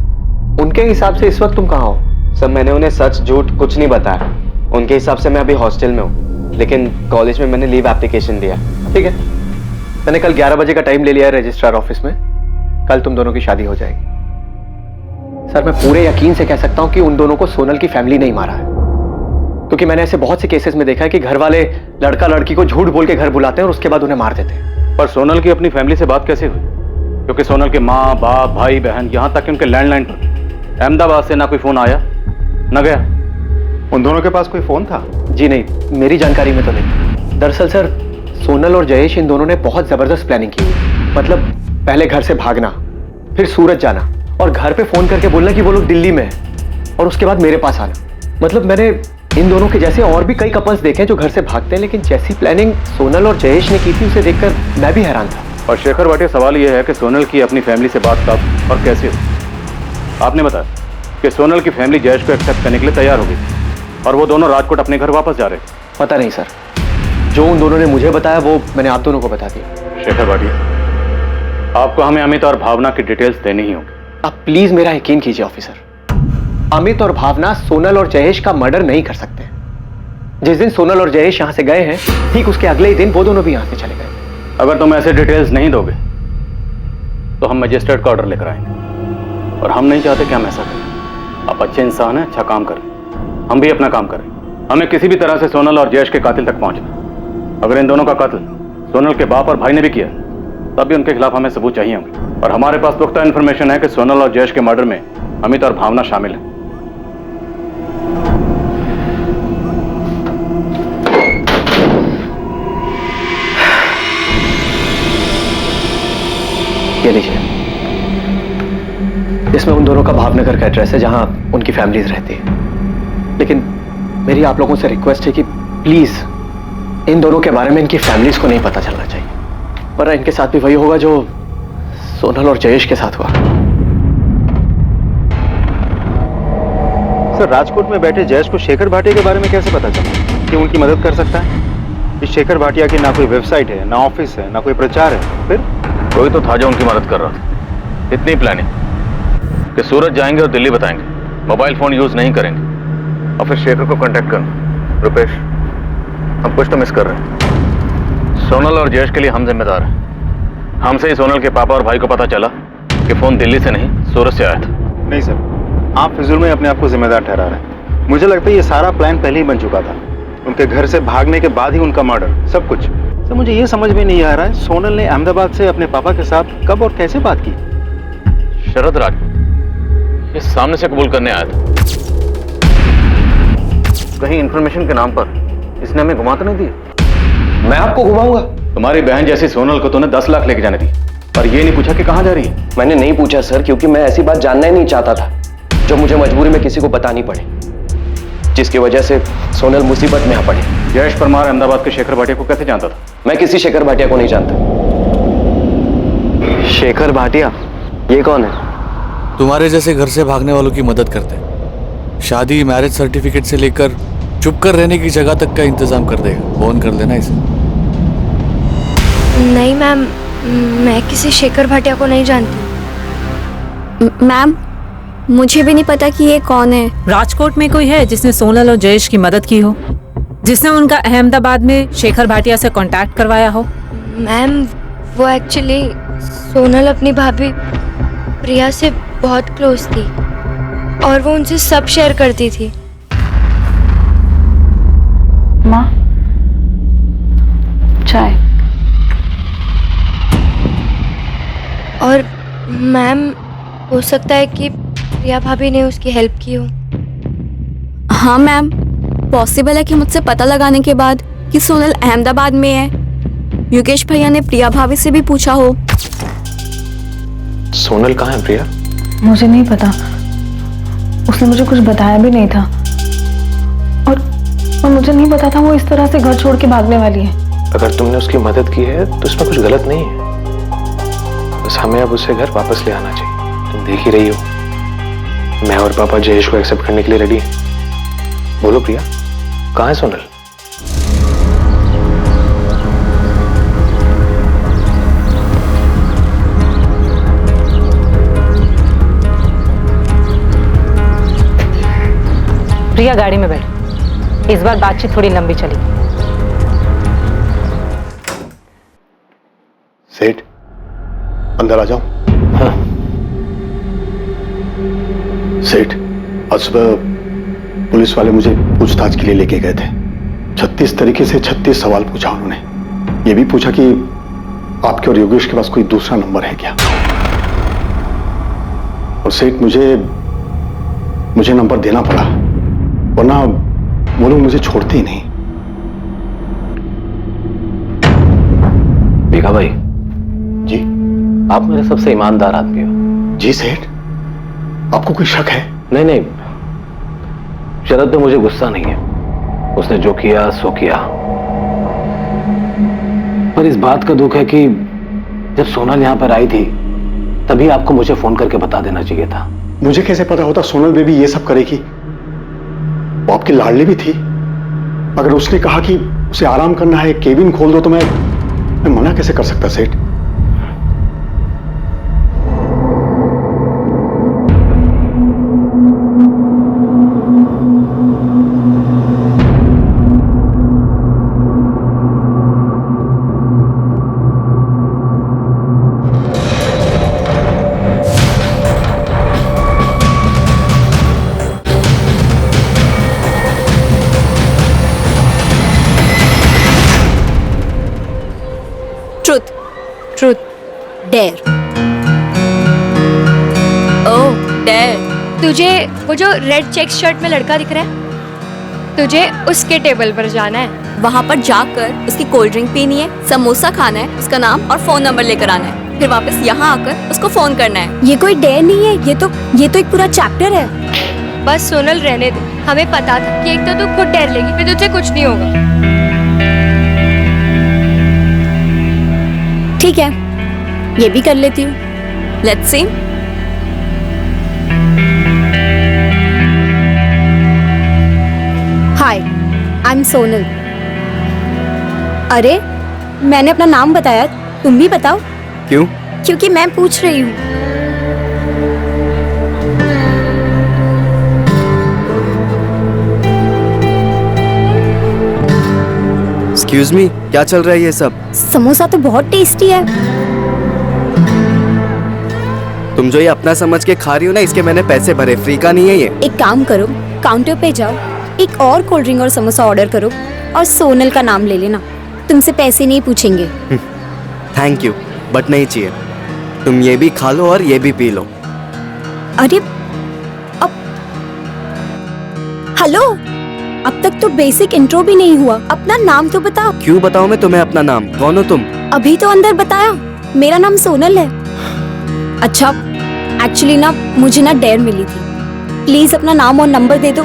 उनके हिसाब से इस वक्त तुम कहाँ हो? सर, मैंने उन्हें सच झूठ कुछ नहीं बताया। उनके हिसाब से मैं अभी हॉस्टल में हूँ, लेकिन कॉलेज में मैंने लीव एप्लीकेशन दिया। ठीक है, मैंने कल 11 बजे का टाइम ले लिया है रजिस्ट्रार ऑफिस में। कल तुम दोनों की शादी हो जाएगी। सर, मैं पूरे यकीन से कह सकता हूं कि उन दोनों को सोनल की फैमिली नहीं मारा है। क्योंकि मैंने ऐसे बहुत से केसेस में देखा है कि घर वाले लड़का लड़की को झूठ बोल के घर बुलाते हैं और उसके बाद उन्हें मार देते हैं। पर सोनल की अपनी फैमिली से बात कैसे हुई? क्योंकि सोनल के माँ बाप भाई बहन यहाँ तक कि उनके लैंडलाइन पर अहमदाबाद से ना कोई फोन आया न गया। उन दोनों के पास कोई फोन था? जी नहीं, मेरी जानकारी में तो नहीं। दरअसल सर, सोनल और जयेश इन दोनों ने बहुत जबरदस्त प्लानिंग की हुई। मतलब पहले घर से भागना, फिर सूरत जाना और घर पे फोन करके बोलना कि वो लोग दिल्ली में हैं और उसके बाद मेरे पास आना। मतलब मैंने इन दोनों के जैसे और भी कई कपल्स देखे हैं जो घर से भागते हैं, लेकिन जैसी प्लानिंग सोनल और जयेश ने की थी उसे देखकर मैं भी हैरान था। और शेखर भाटिया, सवाल यह है कि सोनल की अपनी फैमिली से बात कब और कैसे हुई? आपने बताया कि सोनल की फैमिली जयेश को एक्सेप्ट करने के लिए तैयार हो गई और वो दोनों राजकोट अपने घर वापस जा रहे थे। पता नहीं सर, जो उन दोनों ने मुझे बताया वो मैंने आप दोनों को बता दिया। शेखर भाटिया, आपको हमें अमित और भावना की डिटेल्स देनी ही होगी। आप प्लीज मेरा यकीन कीजिए ऑफिसर, अमित और भावना सोनल और जयेश का मर्डर नहीं कर सकते। जिस दिन सोनल और जयेश यहां से गए हैं, ठीक उसके अगले ही दिन वो दोनों भी यहां से चले गए। अगर तुम ऐसे डिटेल्स नहीं दोगे तो हम मजिस्ट्रेट का ऑर्डर लेकर आएंगे और हम नहीं चाहते कि हम ऐसा करें। आप अच्छे इंसान हैं, अच्छा काम करें, हम भी अपना काम करें। हमें किसी भी तरह से सोनल और जयेश के कातिल तक पहुंचना। अगर इन दोनों का कत्ल सोनल के बाप और भाई ने भी किया तब भी उनके खिलाफ हमें सबूत चाहिए होंगे। और हमारे पास पुख्ता इन्फॉर्मेशन है कि सोनल और जयेश के मर्डर में अमित और भावना शामिल हैं। ये लीजिए, इसमें उन दोनों का भावनगर का एड्रेस है जहां उनकी फैमिलीज रहती है। लेकिन मेरी आप लोगों से रिक्वेस्ट है कि प्लीज इन दोनों के बारे में इनकी फैमिलीज को नहीं पता चलना चाहिए, वरना इनके साथ भी वही होगा जो सोनल और जयेश के साथ हुआ। सर, राजकोट में बैठे जयेश को शेखर भाटिया के बारे में कैसे पता चला कि उनकी मदद कर सकता है? इस शेखर भाटिया की ना कोई वेबसाइट है, ना ऑफिस है, ना कोई प्रचार है। फिर कोई तो था जो उनकी मदद कर रहा था। इतनी प्लानिंग कि सूरत जाएंगे और दिल्ली बताएंगे, मोबाइल फोन यूज नहीं करेंगे और फिर शेखर को कांटेक्ट करना। रुपेश, हम कुछ तो मिस कर रहे हैं। सोनल और जयेश के लिए हम जिम्मेदार हैं। हमसे ही सोनल के पापा और भाई को पता चला कि फोन दिल्ली से नहीं सूरत से आया था। नहीं सर, आप फिजूल में अपने आप को जिम्मेदार ठहरा रहे हैं। मुझे लगता है ये सारा प्लान पहले ही बन चुका था। उनके घर से भागने के बाद ही उनका मर्डर, सब कुछ। सर, मुझे ये समझ में नहीं आ रहा है सोनल ने अहमदाबाद से अपने पापा के साथ कब और कैसे बात की? शरद राज ये सामने से कबूल करने आया था। कहीं इंफॉर्मेशन के नाम पर इसने हमें घुमा तो नहीं दिया? मैं आपको घुमाऊंगा? तुम्हारी बहन जैसी सोनल को तूने 10 लाख लेके जाने दी, पर ये नहीं पूछा कि कहां जा रही है। मैंने नहीं पूछा सर, क्योंकि मैं ऐसी बात जानना ही नहीं चाहता था जो मुझे मजबूरी में किसी को बतानी पड़े, जिसकी वजह से सोनल मुसीबत में आ पड़े। जयेश परमार अहमदाबाद के शेखर भाटिया को कैसे जानता था? मैं किसी शेखर भाटिया को नहीं जानता। शेखर भाटिया ये कौन है? तुम्हारे जैसे घर से भागने वालों की मदद करते हैं। शादी, मैरिज सर्टिफिकेट से लेकर चुप कर रहने की जगह तक का इंतजाम कर देगा। फोन कर लेना इसे। नहीं मैम, मैं किसी शेखर भाटिया को नहीं जानती। मैम, मुझे भी नहीं पता कि ये कौन है। राजकोट में कोई है जिसने सोनल और जयेश की मदद की हो, जिसने उनका अहमदाबाद में शेखर भाटिया से कांटेक्ट करवाया हो? मैम, वो एक्चुअली सोनल अपनी भाभी प्रिया से बहुत क्लोज थी और वो उनसे सब शेयर करती थी। माँ, चाय। और मैम, हो सकता है कि प्रिया भाभी ने उसकी हेल्प की हो। हाँ मैम, पॉसिबल है कि मुझसे पता लगाने के बाद कि सोनल अहमदाबाद में है, योगेश भैया ने प्रिया भाभी से भी पूछा हो। सोनल कहाँ है प्रिया? मुझे नहीं पता, उसने मुझे कुछ बताया भी नहीं था और मुझे नहीं पता था वो इस तरह से घर छोड़ के भागने वाली है। अगर तुमने उसकी मदद की है तो इसमें कुछ गलत नहीं है। बस हमें अब उसे घर वापस ले आना चाहिए। तुम देख ही रही हो, मैं और पापा जयेश को एक्सेप्ट करने के लिए रेडी हैं। बोलो प्रिया, कहाँ है सोनल? प्रिया, गाड़ी में बैठ। इस बार बातचीत थोड़ी लंबी चली। सेठ, अंदर आ जाओ। हाँ। सेठ, आज सुबह पुलिस वाले मुझे पूछताछ के लिए लेके गए थे। 36 तरीके से 36 सवाल पूछा उन्होंने। ये भी पूछा कि आपके और योगेश के पास कोई दूसरा नंबर है क्या। और सेठ मुझे नंबर देना पड़ा, वरना वो लोग मुझे छोड़ते ही नहीं। भीखा भाई जी, आप मेरे सबसे ईमानदार आदमी हो। जी सेठ, आपको कोई शक है? नहीं नहीं, शरद पे मुझे गुस्सा नहीं है, उसने जो किया सो किया। पर इस बात का दुख है कि जब सोनल यहां पर आई थी तभी आपको मुझे फोन करके बता देना चाहिए था। मुझे कैसे पता होता सोनल बेबी ये सब करेगी? वो आपकी लाडली भी थी। अगर उसने कहा कि उसे आराम करना है, केबिन खोल दो, तो मैं मना कैसे कर सकता सेठ? Truth, dare. Oh dare. तुझे वो जो रेड चेक शर्ट में लड़का दिख रहा है, तुझे उसके टेबल पर जाना है। वहाँ पर जाकर उसकी कोल्ड ड्रिंक पीनी है, समोसा खाना है, उसका नाम और फोन नंबर लेकर आना है, फिर वापस यहाँ आकर उसको फोन करना है। ये कोई डेयर नहीं है, ये तो एक पूरा चैप्टर है। बस सोनल रहने दे, हमें पता था कि एक तो तू खुद डेयर लेगी, फिर तुझसे कुछ नहीं होगा। ठीक है, ये भी कर लेती हूँ। Let's see. Hi, I am Sonal. अरे मैंने अपना नाम बताया, तुम भी बताओ। क्यों? क्योंकि मैं पूछ रही हूँ। एक्सक्यूज मी, क्या चल रहा है ये सब? समोसा तो बहुत टेस्टी है। तुम जो ये अपना समझ के खा रही हो ना, इसके मैंने पैसे भरे, फ्री का नहीं है ये। एक काम करो, काउंटर पे जाओ, एक और कोल्ड ड्रिंक और समोसा ऑर्डर करो और सोनल का नाम ले लेना, तुमसे पैसे नहीं पूछेंगे। थैंक यू, बट नहीं चाहिए। तुम ये भी खा लो और ये भी पी लो। अरे अब हेलो, अब तक तो बेसिक इंट्रो भी नहीं हुआ, अपना नाम तो बताओ। क्यों बताऊं मैं तुम्हें अपना नाम? कौन हो तुम? अभी तो अंदर बताया, मेरा नाम सोनल है। अच्छा, एक्चुअली ना मुझे ना डेयर मिली थी, प्लीज अपना नाम और नंबर दे दो,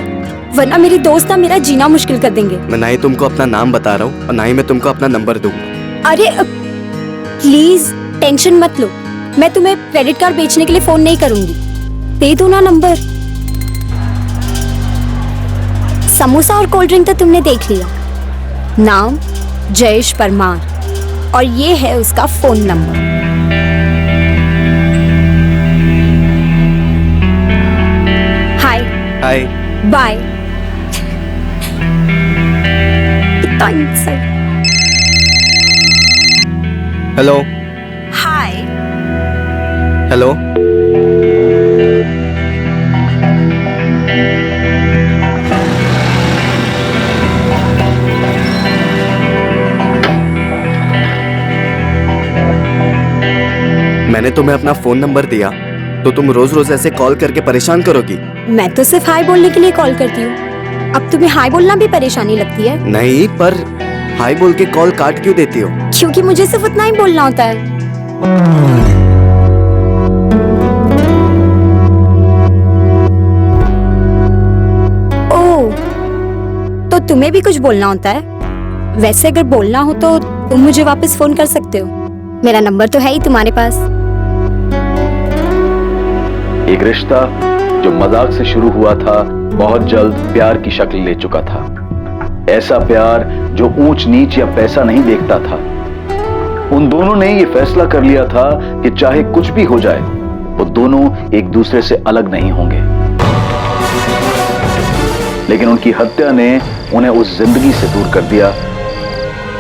वरना मेरी दोस्त ना मेरा जीना मुश्किल कर देंगे। मैं ना ही तुमको अपना नाम बता रहा हूँ और ना ही मैं तुमको अपना नंबर दूंगा। अरे प्लीज टेंशन मत लो, मैं तुम्हें क्रेडिट कार्ड बेचने के लिए फोन नहीं करूंगी, दे दो ना नंबर। समोसा और कोल्ड ड्रिंक तो तुमने देख लिया, नाम जयेश परमार और ये है उसका फोन नंबर। हाय हाय बाय। कितना इंसल्ट। Hello hi hello. मैंने तुम्हें अपना फोन नंबर दिया तो तुम रोज रोज ऐसे कॉल करके परेशान करोगी? मैं तो सिर्फ हाय बोलने के लिए कॉल करती हूँ, अब तुम्हें हाय बोलना भी परेशानी लगती है? नहीं, पर हाय बोल के कॉल काट क्यों देती हो? क्योंकि मुझे सिर्फ उतना ही बोलना होता है। ओह, तो तुम्हें भी कुछ बोलना होता है? वैसे अगर बोलना हो तो तुम मुझे वापस फोन कर सकते हो, मेरा नंबर तो है ही तुम्हारे पास। एक रिश्ता जो मजाक से शुरू हुआ था बहुत जल्द प्यार की शक्ल ले चुका था। ऐसा प्यार जो ऊंच नीच या पैसा नहीं देखता था। उन दोनों ने ये फैसला कर लिया था कि चाहे कुछ भी हो जाए वो दोनों एक दूसरे से अलग नहीं होंगे। लेकिन उनकी हत्या ने उन्हें उस जिंदगी से दूर कर दिया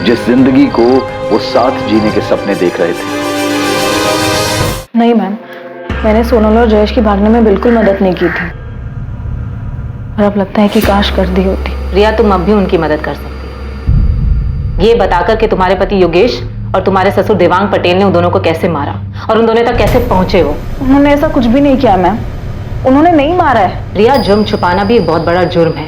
जिस जिंदगी को वो साथ जीने के सपने देख रहे थे। नहीं मैम, मैंने सोनल और जयेश की भागने में बिल्कुल मदद नहीं की थी। और अब लगता है कि काश कर दी होती। रिया, तुम अब भी उनकी मदद कर सकती हो। ये बताकर कि तुम्हारे पति योगेश और तुम्हारे ससुर देवांग पटेल ने उन दोनों को कैसे मारा और उन दोनों तक कैसे पहुंचे हो। उन्होंने ऐसा कुछ भी नहीं किया मैम, उन्होंने नहीं मारा है। रिया, जुर्म छुपाना भी एक बहुत बड़ा जुर्म है।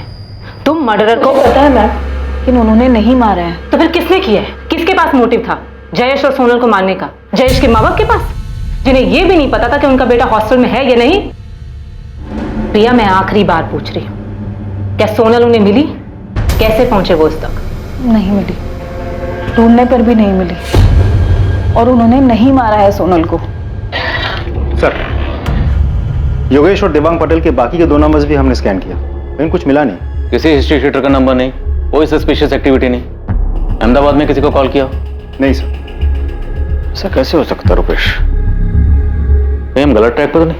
तुम मर्डरर को पता है मैम, लेकिन उन्होंने नहीं मारा है। तो फिर किसने किया है? किसके पास मोटिव था जयेश और सोनल को मारने का? जयेश के माँ बाप के पास, जिन्हें यह भी नहीं पता था कि उनका बेटा हॉस्टल में है या नहीं। प्रिया, मैं आखिरी बार पूछ रही हूँ, क्या सोनल उन्हें मिली? कैसे पहुंचे वो उस तक? नहीं मिली, ढूंढने पर भी नहीं मिली, और उन्होंने नहीं मारा है सोनल को। सर, योगेश और देवांग पटेल के बाकी के 2 नंबर्स भी हमने स्कैन किया, लेकिन कुछ मिला नहीं। किसी हिस्ट्री शीटर का नंबर नहीं, कोई सस्पिशियस एक्टिविटी नहीं। अहमदाबाद में किसी को कॉल किया? नहीं सर। ऐसा कैसे हो सकता रुपेश? कहीं हम गलत ट्रैक पर तो नहीं?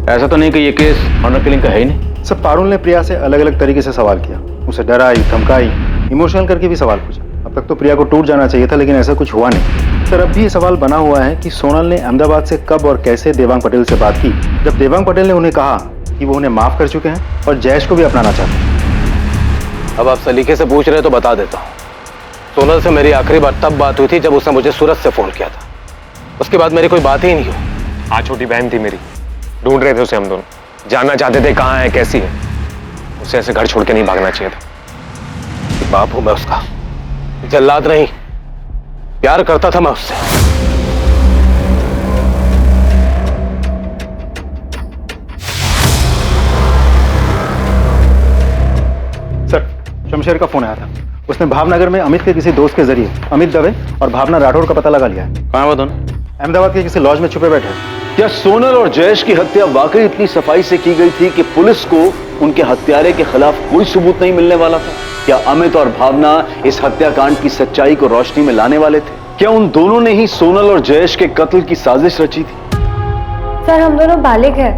ऐसा तो नहीं कि ये केस ऑनर किलिंग का है ही नहीं। सर, पारुल ने प्रिया से अलग अलग तरीके से सवाल किया, उसे डराई, धमकाई, इमोशनल करके भी सवाल पूछा। अब तक तो प्रिया को टूट जाना चाहिए था, लेकिन ऐसा कुछ हुआ नहीं। सर, अब भी ये सवाल बना हुआ है कि सोनल ने अहमदाबाद से कब और कैसे देवांग पटेल से बात की, जब देवांग पटेल ने उन्हें कहा कि वो उन्हें माफ कर चुके हैं और जयेश को भी अपनाना चाहते हैं। अब आप सलीके से पूछ रहे तो बता देता हूँ। सोनल से मेरी आखिरी बार तब बात हुई थी जब उसने मुझे सूरत से फोन किया था। उसके बाद मेरी कोई बात ही नहीं हुई। हाँ, छोटी बहन थी मेरी, ढूंढ रहे थे उसे हम दोनों, जानना चाहते थे कहाँ है, कैसी है। उसे ऐसे घर छोड़ के नहीं भागना चाहिए था। बाप हूं मैं उसका, जल्लाद नहीं। प्यार करता था मैं उससे। सर, शमशेर का फोन आया था। उसने भावनगर में अमित के किसी दोस्त के जरिए अमित दवे और भावना राठौर का पता लगा लिया है। कहाँ है वो दोनों? अहमदाबाद के किसी लॉज में छुपे बैठे हैं। क्या सोनल और जयेश की हत्या वाकई इतनी सफाई से की गई थी कि पुलिस को उनके हत्यारे के खिलाफ कोई सबूत नहीं मिलने वाला था? क्या अमित और भावना इस हत्याकांड की सच्चाई को रोशनी में लाने वाले थे? क्या उन दोनों ने ही सोनल और जयेश के कत्ल की साजिश रची थी? सर, हम दोनों बालिग हैं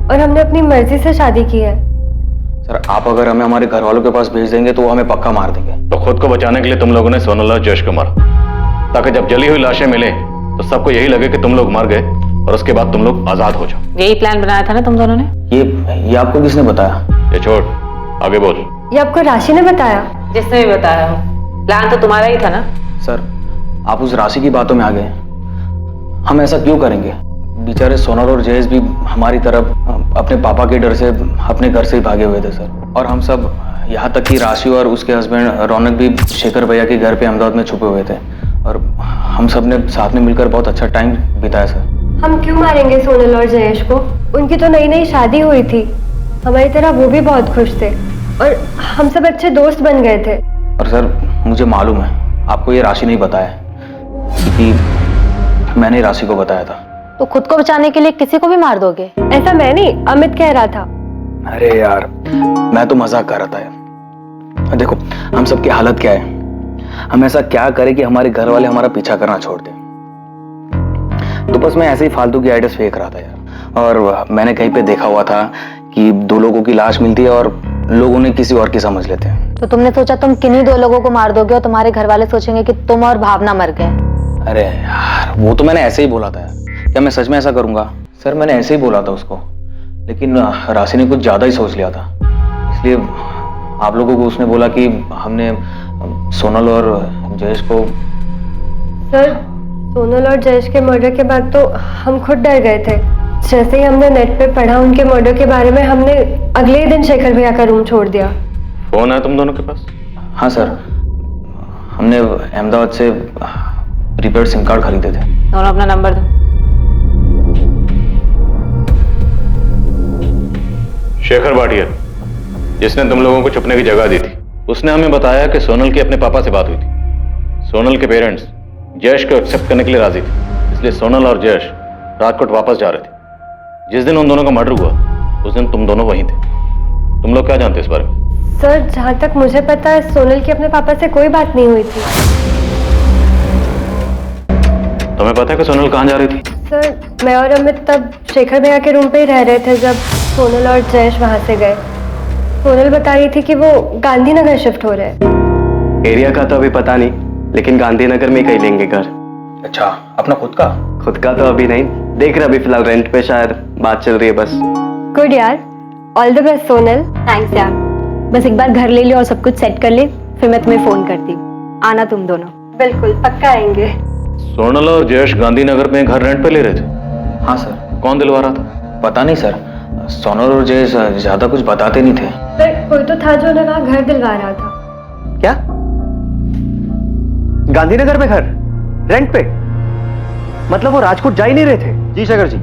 और हमने अपनी मर्जी से शादी की है। सर, आप अगर हमें हमारे घर वालों के पास भेज देंगे तो वो हमें पक्का मार देंगे। तो खुद को बचाने के लिए तुम लोगों ने सोनल और जयेश को मारा, ताकि जब जली हुई लाशें मिले तो सबको यही लगे कि तुम लोग मर गए और उसके बाद तुम लोग आजाद हो जाओ। यही प्लान बनाया था ना तुम दोनों ने? ये आपको किसने बताया? ये छोड़, आगे बोल। ये आपको राशि ने बताया? जिसने भी बताया हो, प्लान तो तुम्हारा ही था ना? सर, आप उस राशि की बातों में आ गए। हम ऐसा क्यों करेंगे? बेचारे सोनल और जयेश भी हमारी तरफ अपने पापा के डर से अपने घर से ही भागे हुए थे सर। और हम सब, यहाँ तक कि राशि और उसके हस्बैंड रौनक भी शेखर भैया के घर पे अहमदाबाद में छुपे हुए थे, और हम सब ने साथ में मिलकर बहुत अच्छा टाइम बिताया सर। हम क्यों मारेंगे सोनल और जयेश को? उनकी तो नई नई शादी हुई थी, हमारी तरह वो भी बहुत खुश थे और हम सब अच्छे दोस्त बन गए थे। और सर, मुझे मालूम है आपको ये राशि नहीं बताया, क्योंकि मैंने राशि को बताया था। तो खुद को बचाने के लिए किसी को भी मार दोगे? ऐसा मैं नहीं, अमित कह रहा था। अरे यार, मैं तो मजाक कर रहा था यार। देखो, हम सब की हालत क्या है, हम ऐसा क्या करें कि हमारे घर वाले हमारा पीछा करना छोड़ दें। तो बस मैं ऐसे ही फालतू की आइडियाज फेंक रहा था यार। और मैंने कहीं पे देखा हुआ था कि 2 लोगों की लाश मिलती है और लोग उन्हें किसी और की समझ लेते हैं। तो तुमने सोचा तुम किन्हीं 2 लोगों को मार दोगे और तुम्हारे घर वाले सोचेंगे कि तुम और भावना मर गए। अरे यार, वो तो मैंने ऐसे ही बोला था यार। क्या मैं सच में ऐसा करूंगा? सर, मैंने ऐसे ही बोला था उसको, लेकिन राशि ने कुछ ज्यादा ही सोच लिया था। इसलिए आप लोगों को उसने बोला कि हमने सोनल और जयेश को। सर, सोनल और जयेश के मर्डर के बाद तो हम खुद डर गए थे। जैसे ही हमने नेट पे पढ़ा उनके मर्डर के बारे में, हमने अगले ही दिन शेखर भैया का रूम छोड़ दिया। फोन है तुम दोनों के पास? हाँ सर, हमने अहमदाबाद से प्रीपेड सिम कार्ड खरीदे थे। दोनों अपना नंबर दो। शेखर भाटिया, जिसने तुम लोगों को छुपने की जगह दी थी, उसने हमें बताया कि सोनल की अपने पापा से बात हुई थी। सोनल के पेरेंट्स जयेश को एक्सेप्ट करने के लिए राजी थे, इसलिए सोनल और जयेश राजकोट वापस जा रहे थे। जिस दिन उन दोनों का मर्डर हुआ उस दिन तुम दोनों वहीं थे। तुम लोग क्या जानते इस बारे में? सर, जहाँ तक मुझे पता है सोनल की अपने पापा से कोई बात नहीं हुई थी। तुम्हें पता है कि सोनल कहाँ जा रही थी? सर, मैं और अमित तब शेखर भैया के रूम पे ही रह रहे थे जब सोनल और जयेश वहां से गए। सोनल बता रही थी कि वो गांधीनगर शिफ्ट हो रहे हैं। एरिया का तो अभी पता नहीं, लेकिन गांधीनगर में कहीं लेंगे घर। अच्छा, अपना खुद का? खुद का तो अभी नहीं, देख रहे अभी फिलहाल रेंट पे, शायद बात चल रही है बस। गुड यार, all the best Sonal. Thanks यार। बस एक बार घर ले लो और सब कुछ सेट कर ले, फिर मैं तुम्हें फोन करती हूँ। आना तुम दोनों। बिल्कुल पक्का आएंगे। सोनल और जयेश गांधीनगर में घर रेंट पे ले रहे थे। हाँ सर। कौन दिलवा रहा था? पता नहीं सर, सोनल और जयेश ज्यादा कुछ बताते नहीं थे। पर कोई तो था जो उन्हें वहाँ घर दिलवा रहा था। क्या? गांधीनगर में घर रेंट पे? मतलब वो राजकोट जा ही नहीं रहे थे? जी शेखर जी,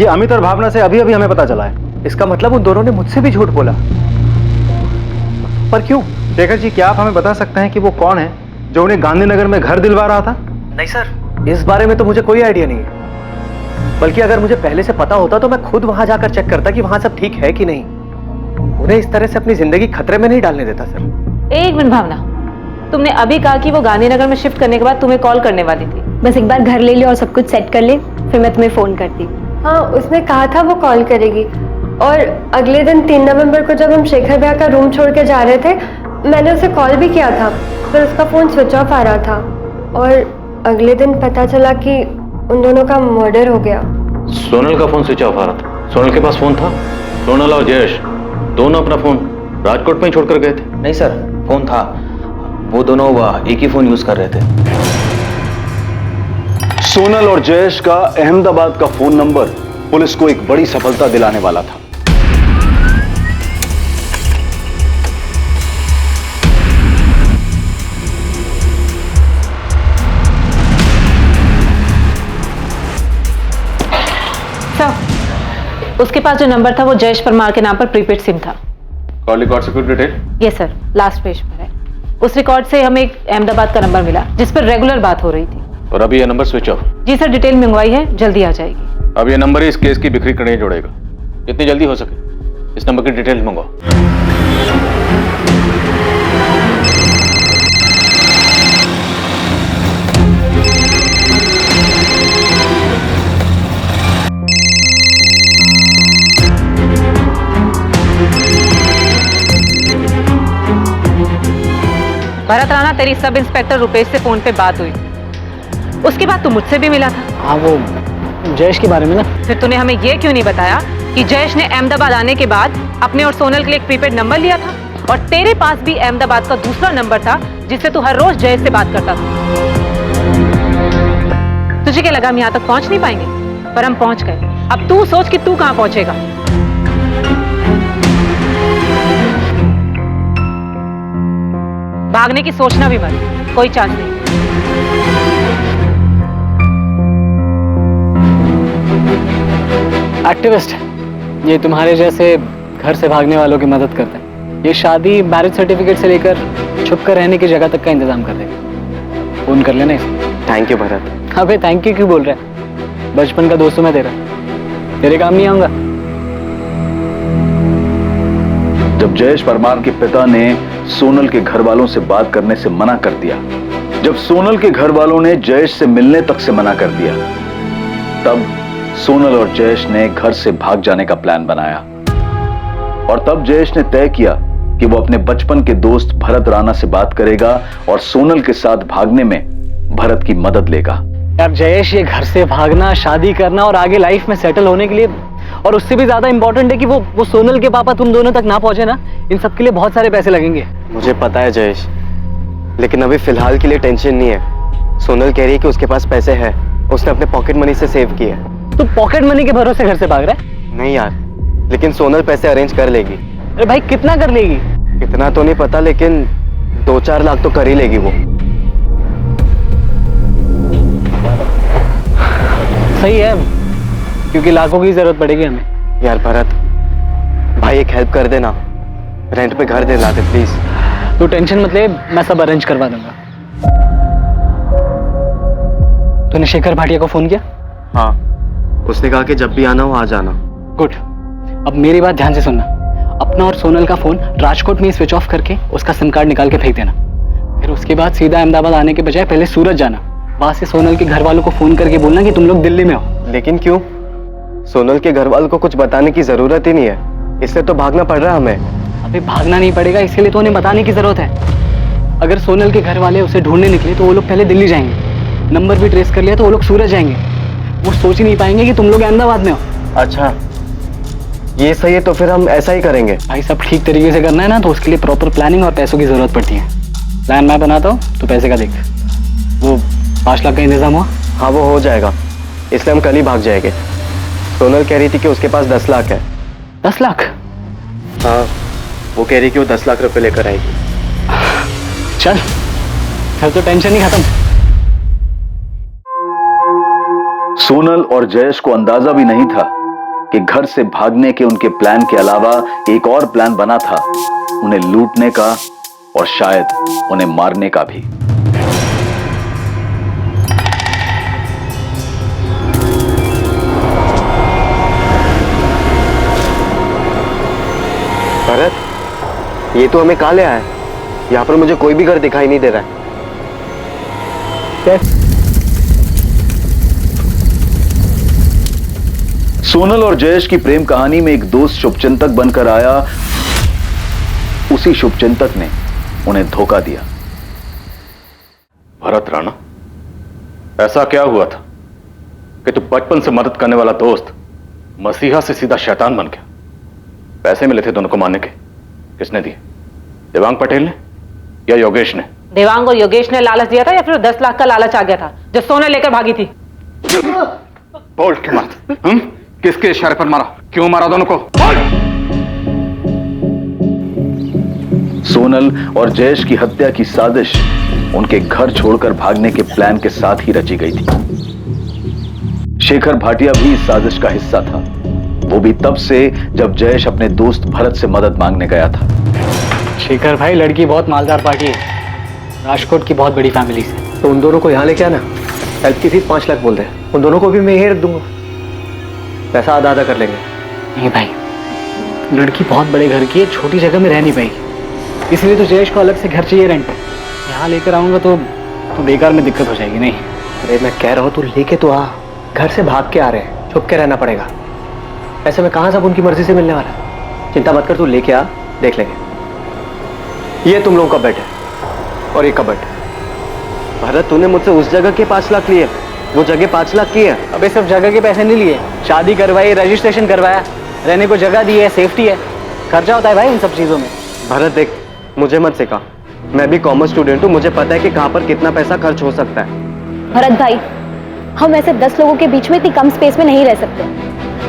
ये अमित और भावना से अभी अभी हमें पता चला है। इसका मतलब उन दोनों ने मुझसे भी झूठ बोला। पर क्यों? शेखर जी, क्या आप हमें बता सकते हैं कि वो कौन है जो उन्हें गांधीनगर में घर दिलवा रहा था? नहीं सर, इस बारे में तो मुझे कोई आइडिया नहीं है। बल्कि अगर मुझे पहले से पता होता तो मैं खुद वहां जाकर चेक करता कि वहां सब ठीक है कि नहीं। उन्हें इस तरह से अपनी जिंदगी खतरे में नहीं डालने देता सर। एक मिनट भावना, तुमने अभी कहा कि वो गांधीनगर में शिफ्ट करने के बाद तुम्हें कॉल करने वाली थी। बस एक बार घर ले लो और सब कुछ सेट कर ले, फिर मैं तुम्हें फोन करती हूँ। हाँ, उसने कहा था वो कॉल करेगी। और अगले दिन 3 नवंबर को जब हम शेखर भैया का रूम छोड़ के जा रहे थे, मैंने उसे कॉल भी किया था, पर उसका फोन स्विच ऑफ आ रहा था। और अगले दिन पता चला कि उन दोनों का मर्डर हो गया। सोनल का फोन स्विच ऑफ आ रहा था? सोनल के पास फोन था? सोनल और जयेश दोनों अपना फोन राजकोट में ही छोड़कर गए थे? नहीं सर, फोन था। वो दोनों एक ही फोन यूज कर रहे थे। सोनल और जयेश का अहमदाबाद का फोन नंबर पुलिस को एक बड़ी सफलता दिलाने वाला था। उसके पास जो नंबर था वो जयेश परमार के नाम पर प्रीपेड सिम था। कॉल रिकॉर्ड से कुछ detail? Yes sir, last page पर है। उस रिकॉर्ड से हमें एक अहमदाबाद का नंबर मिला जिस पर रेगुलर बात हो रही थी। और अभी ये नंबर स्विच ऑफ? जी सर, डिटेल मंगवाई है, जल्दी आ जाएगी। अब ये नंबर ही इस केस की बिक्री कड़ी जोड़ेगा। जितनी जल्दी हो सके इस नंबर की डिटेल मंगवाओ। भरत राणा, तेरी सब इंस्पेक्टर रुपेश से फोन पे बात हुई। उसके बाद तू मुझसे भी मिला था। हाँ, वो जयेश के बारे में ना। फिर तूने हमें ये क्यों नहीं बताया कि जयेश ने अहमदाबाद आने के बाद अपने और सोनल के लिए एक प्रीपेड नंबर लिया था और तेरे पास भी अहमदाबाद का दूसरा नंबर था जिससे तू हर रोज जयेश से बात करता था। तुझे क्या लगा हम यहाँ तक पहुंच नहीं पाएंगे? पर हम पहुंच गए। अब तू सोच कि तू कहां पहुंचेगा। भागने की सोचना भी मत, कोई चांस नहीं। एक्टिविस्ट, ये तुम्हारे जैसे घर से भागने वालों की मदद करते हैं। ये शादी, मैरिज सर्टिफिकेट से लेकर छुप कर रहने की जगह तक का इंतजाम कर देगा। फोन कर लेना इसे। Thank you Bharat. अबे थैंक यू क्यों बोल रहा है? बचपन का दोस्त हूं मैं तेरा, तेरे काम नहीं आऊंगा। जब जयेश परमार के पिता ने सोनल के घर वालों से बात करने से मना कर दिया, जब सोनल के घर वालों ने जयेश से मिलने तक से मना कर दिया, तब सोनल और जयेश ने घर से भाग जाने का प्लान बनाया। और तब जयेश ने तय किया कि वो अपने बचपन के दोस्त भरत राणा से बात करेगा और सोनल के साथ भागने में भरत की मदद लेगा। यार जयेश, ये घर से भागना, शादी करना और आगे लाइफ में सेटल होने के लिए, और उससे भी ज्यादा इंपॉर्टेंट है कि वो सोनल के पापा तुम दोनों तक ना पहुंचे ना, इन सब के लिए बहुत सारे पैसे लगेंगे। मुझे पता है जयेश, लेकिन अभी फिलहाल के लिए टेंशन नहीं है। सोनल कह रही है कि उसके पास पैसे हैं, उसने अपने पॉकेट मनी से सेव किए। तो पॉकेट मनी के भरोसे घर से भाग रहा है? नहीं यार, लेकिन सोनल पैसे अरेंज कर लेगी। अरे भाई, कितना कर लेगी? कितना तो नहीं पता, लेकिन 2-4 लाख तो कर ही लेगी वो। सही है, क्योंकि लाखों की जरूरत पड़ेगी हमें। यार भरत भाई, एक हेल्प कर देना, रेंट पे घर दिला दे प्लीज। तू टेंशन मत ले, मैं सब अरेंज करवा दूंगा। तूने शेखर भाटिया को फोन किया? हाँ, उसने कहा कि जब भी आना हो आ जाना। गुड। अब मेरी बात ध्यान से सुनना। अपना और सोनल का फोन राजकोट में स्विच ऑफ करके उसका सिम कार्ड निकाल के फेंक देना। फिर उसके बाद सीधा अहमदाबाद आने के बजाय पहले सूरत जाना। वहां से सोनल के घर वालों को फोन करके बोलना कि तुम लोग दिल्ली में हो। लेकिन क्यों? सोनल के घर वालों को कुछ बताने की जरूरत ही नहीं है, इसलिए तो भागना पड़ रहा है हमें। अभी भागना नहीं पड़ेगा, इसके लिए तो उन्हें बताने की जरूरत है। अगर सोनल के घर वाले उसे ढूंढने निकले तो वो लोग पहले दिल्ली जाएंगे, नंबर भी ट्रेस कर लिया तो वो लोग सूरत जाएंगे। वो सोच ही नहीं पाएंगे कि तुम लोग अहमदाबाद में हो। अच्छा, ये सही है, तो फिर हम ऐसा ही करेंगे। भाई सब ठीक तरीके से करना है ना, तो उसके लिए प्रॉपर प्लानिंग और पैसों की जरूरत पड़ती है। प्लान मैं बनाता हूँ, तो पैसे का देख। वो 5 लाख का इंतजाम हुआ? हाँ वो हो जाएगा, इसलिए हम कल ही भाग जाएंगे। सोनल कह रही थी कि उसके पास 10 लाख है। 10 लाख? हाँ, वो कह रही कि वो 10 लाख रुपए लेकर आएगी। चल फिर तो टेंशन ही खत्म। सोनल और जयेश को अंदाजा भी नहीं था कि घर से भागने के उनके प्लान के अलावा एक और प्लान बना था, उन्हें लूटने का और शायद उन्हें मारने का भी। भरत, ये तो हमें कहाँ ले आया है? यहाँ पर मुझे कोई भी घर दिखाई नहीं दे रहा है। सोनल और जयेश की प्रेम कहानी में एक दोस्त शुभचिंतक बनकर आया, उसी शुभचिंतक ने उन्हें धोखा दिया। भरत राणा, ऐसा क्या हुआ था कि तू बचपन से मदद करने वाला दोस्त मसीहा से सीधा शैतान बन गया? पैसे मिले थे दोनों को मारने के, किसने दिए? देवांग पटेल ने या योगेश ने? देवांग और योगेश ने लालच दिया था, या फिर 10 लाख का लालच आ गया था जो सोनल लेकर भागी थी? बोल के मत। किसके इशारे पर मारा? क्यों मारा दोनों को? सोनल और जयेश की हत्या की साजिश उनके घर छोड़कर भागने के प्लान के साथ ही रची गई थी। शेखर भाटिया भी इस साजिश का हिस्सा था, वो भी तब से जब जयेश अपने दोस्त भरत से मदद मांगने गया था। शेखर भाई लड़की बहुत मालदार पार्टी है, राजकोट की बहुत बड़ी फैमिली से। तो उन दोनों को यहाँ लेके आना, हेल्प की फीस 5 लाख बोल रहे हैं, उन दोनों को भी मैं यही रख दूंगा, पैसा आधा आधा कर लेंगे। नहीं भाई, लड़की बहुत बड़े घर की है, छोटी जगह में रह नहीं पाएगी, इसलिए तो जयेश को अलग से घर चाहिए रेंट। यहाँ लेकर आऊंगा तो बेकार में दिक्कत हो जाएगी। नहीं, अरे मैं कह रहा हूँ तू लेके तो आ, घर से भाग के आ रहे हैं, छुप के रहना पड़ेगा। ऐसे में कहाँ सब उनकी मर्जी से मिलने वाला? चिंता मत कर, तू लेके आ, देख लेंगे। ये तुम लोगों का बेड है और ये कबर्ड। भरत, तूने मुझसे उस जगह के 5 लाख लिए, वो जगह 5 लाख की है। अबे सिर्फ जगह के पैसे नहीं लिए, शादी करवाई, रजिस्ट्रेशन करवाया, रहने को जगह दी है, सेफ्टी है, खर्चा होता है भाई इन सब चीजों में। भरत देख, मुझे मत सिखा, मैं भी कॉमर्स स्टूडेंट हूँ, मुझे पता है कि कहाँ पर कितना पैसा खर्च हो सकता है। भरत भाई, हम ऐसे 10 लोगों के बीच में इतनी कम स्पेस में नहीं रह सकते।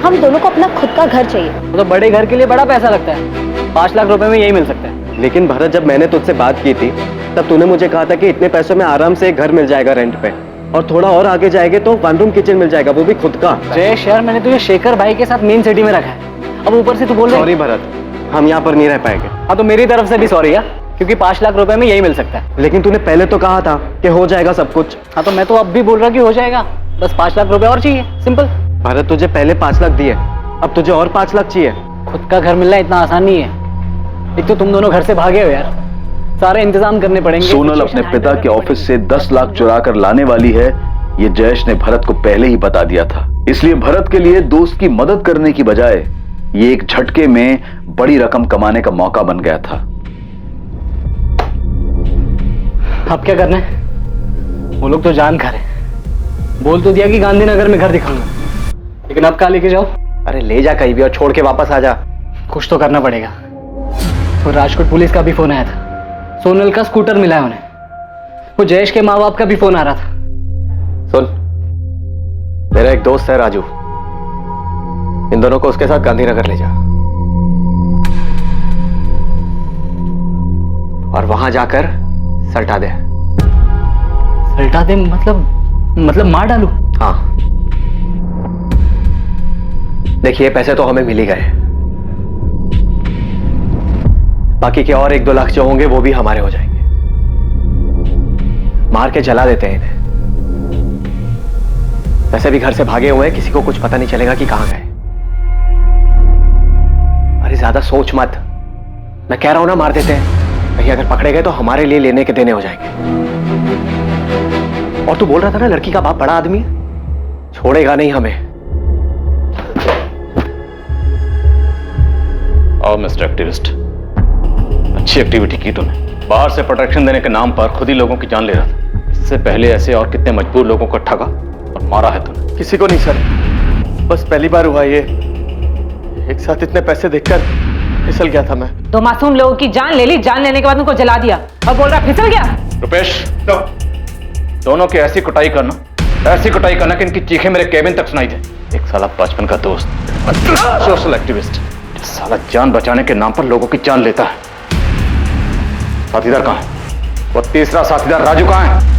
हम दोनों को अपना खुद का घर चाहिए। तो बड़े घर के लिए बड़ा पैसा लगता है, 5 लाख रुपए में यही मिल सकता है। लेकिन भरत, जब मैंने तुझसे बात की थी तब तूने मुझे कहा था कि इतने पैसों में आराम से एक घर मिल जाएगा रेंट पे, और थोड़ा और आगे जाएंगे तो 1 रूम किचन मिल जाएगा, वो भी खुद का। जयेश यार, मैंने तुझे शेखर भाई के साथ मेन सिटी में रखा है, अब ऊपर से तू बोल रहा है। सॉरी भरत, हम यहाँ पर नहीं रह पाएंगे। हाँ तो मेरी तरफ से भी सॉरी यार, क्योंकि 5 लाख रुपए में यही मिल सकता है। लेकिन तूने पहले तो कहा था कि हो जाएगा सब कुछ। हाँ तो मैं तो अब भी बोल रहा कि हो जाएगा, बस 5 लाख रुपए और चाहिए, सिंपल। भरत, तुझे पहले 5 लाख दिए, अब तुझे और 5 लाख चाहिए। खुद का घर मिलना इतना आसान नहीं है, एक तो तुम दोनों घर से भागे हो यार, सारे इंतजाम करने पड़ेंगे। सोनल अपने पिता के ऑफिस से 10 लाख चुरा कर लाने वाली है, ये जयेश ने भरत को पहले ही बता दिया था। इसलिए भरत के लिए दोस्त की मदद करने की बजाय ये एक झटके में बड़ी रकम कमाने का मौका बन गया था। अब क्या करना है? वो लोग तो जान खा रहे, बोल तो दिया कि गांधीनगर में घर दिखाऊंगा, लेकिन अब कहाँ लेके जाओ? अरे ले जा कहीं भी और छोड़ के वापस आ जा। कुछ तो करना पड़ेगा। तो राजकोट पुलिस का भी फोन आया था, सोनल का स्कूटर मिला है उन्हें, वो जयेश के माँ बाप का भी फोन आ रहा था। सुन, मेरा एक दोस्त है राजू, इन दोनों को उसके साथ गांधीनगर ले जा और वहां जाकर सल्टा दे। सल्टा दे मतलब मार डालू? हाँ, देखिए पैसे तो हमें मिल ही गए, बाकी के और 1-2 लाख जो होंगे वो भी हमारे हो जाएंगे। मार के जला देते हैं इन्हें, वैसे भी घर से भागे हुए हैं, किसी को कुछ पता नहीं चलेगा कि कहां गए। अरे ज्यादा सोच मत, मैं कह रहा हूं ना मार देते हैं, कहीं अगर पकड़े गए तो हमारे लिए लेने के देने हो जाएंगे। और तू बोल रहा था ना लड़की का बाप बड़ा आदमी है, छोड़ेगा नहीं हमें। आओ मिस्टर एक्टिविस्ट, अच्छी एक्टिविटी की तुमने, बाहर से प्रोटेक्शन देने के नाम पर खुद ही लोगों की जान ले रहा था। इससे पहले ऐसे और कितने मजबूर लोगों को ठगा और मारा है तुमने? किसी को नहीं सर, बस पहली बार हुआ ये एक साथ इतने पैसे देखकर फिसल गया था मैं। तो मासूम लोगों की जान ले ली, जान लेने के बाद उनको जला दिया और बोल रहा फिसल गया। रुपेश, दोनों की ऐसी कुटाई करना कि इनकी चीखें मेरे केबिन तक सुनाई दे। एक साला बचपन का दोस्त, सोशल एक्टिविस्ट, साला जान बचाने के नाम पर लोगों की जान लेता है। साथीदार कहां है? वो तीसरा साथीदार राजू कहां है?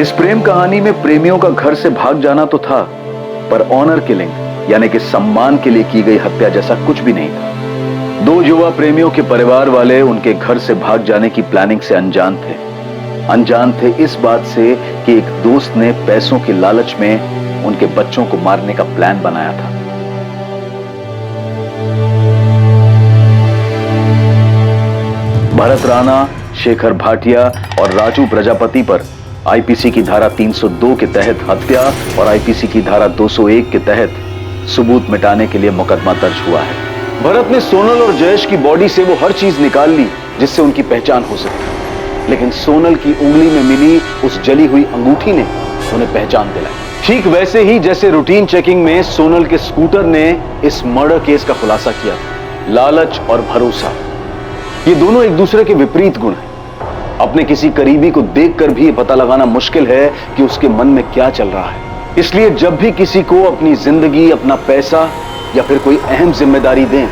इस प्रेम कहानी में प्रेमियों का घर से भाग जाना तो था, पर ऑनर किलिंग यानी कि सम्मान के लिए की गई हत्या जैसा कुछ भी नहीं था। दो युवा प्रेमियों के परिवार वाले उनके घर से भाग जाने की प्लानिंग से अनजान थे इस बात से कि एक दोस्त ने पैसों के लालच में उनके बच्चों को मारने का प्लान बनाया था। भरत राणा, शेखर भाटिया और राजू प्रजापति पर आईपीसी की धारा 302 के तहत हत्या और आईपीसी की धारा 201 के तहत सबूत मिटाने के लिए मुकदमा दर्ज हुआ है। भरत ने सोनल और जयेश की बॉडी से वो हर चीज निकाल ली जिससे उनकी पहचान हो सके, लेकिन सोनल की उंगली में मिली उस जली हुई अंगूठी ने उन्हें पहचान दिलाई। ठीक वैसे ही जैसे रूटीन चेकिंग में सोनल के स्कूटर ने इस मर्डर केस का खुलासा किया। लालच और भरोसा, ये दोनों एक दूसरे के विपरीत गुण हैं। अपने किसी करीबी को देखकर भी पता लगाना मुश्किल है कि उसके मन में क्या चल रहा है। इसलिए जब भी किसी को अपनी जिंदगी, अपना पैसा या फिर कोई अहम जिम्मेदारी दें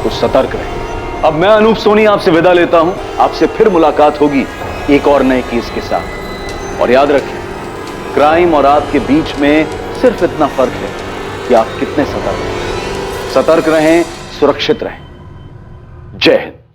तो सतर्क रहें। अब मैं अनूप सोनी आपसे विदा लेता हूं। आपसे फिर मुलाकात होगी एक और नए केस के साथ। और याद रखें, क्राइम और आपके बीच में सिर्फ इतना फर्क है कि आप कितने सतर्क रहें, सुरक्षित रहें। जय हिंद।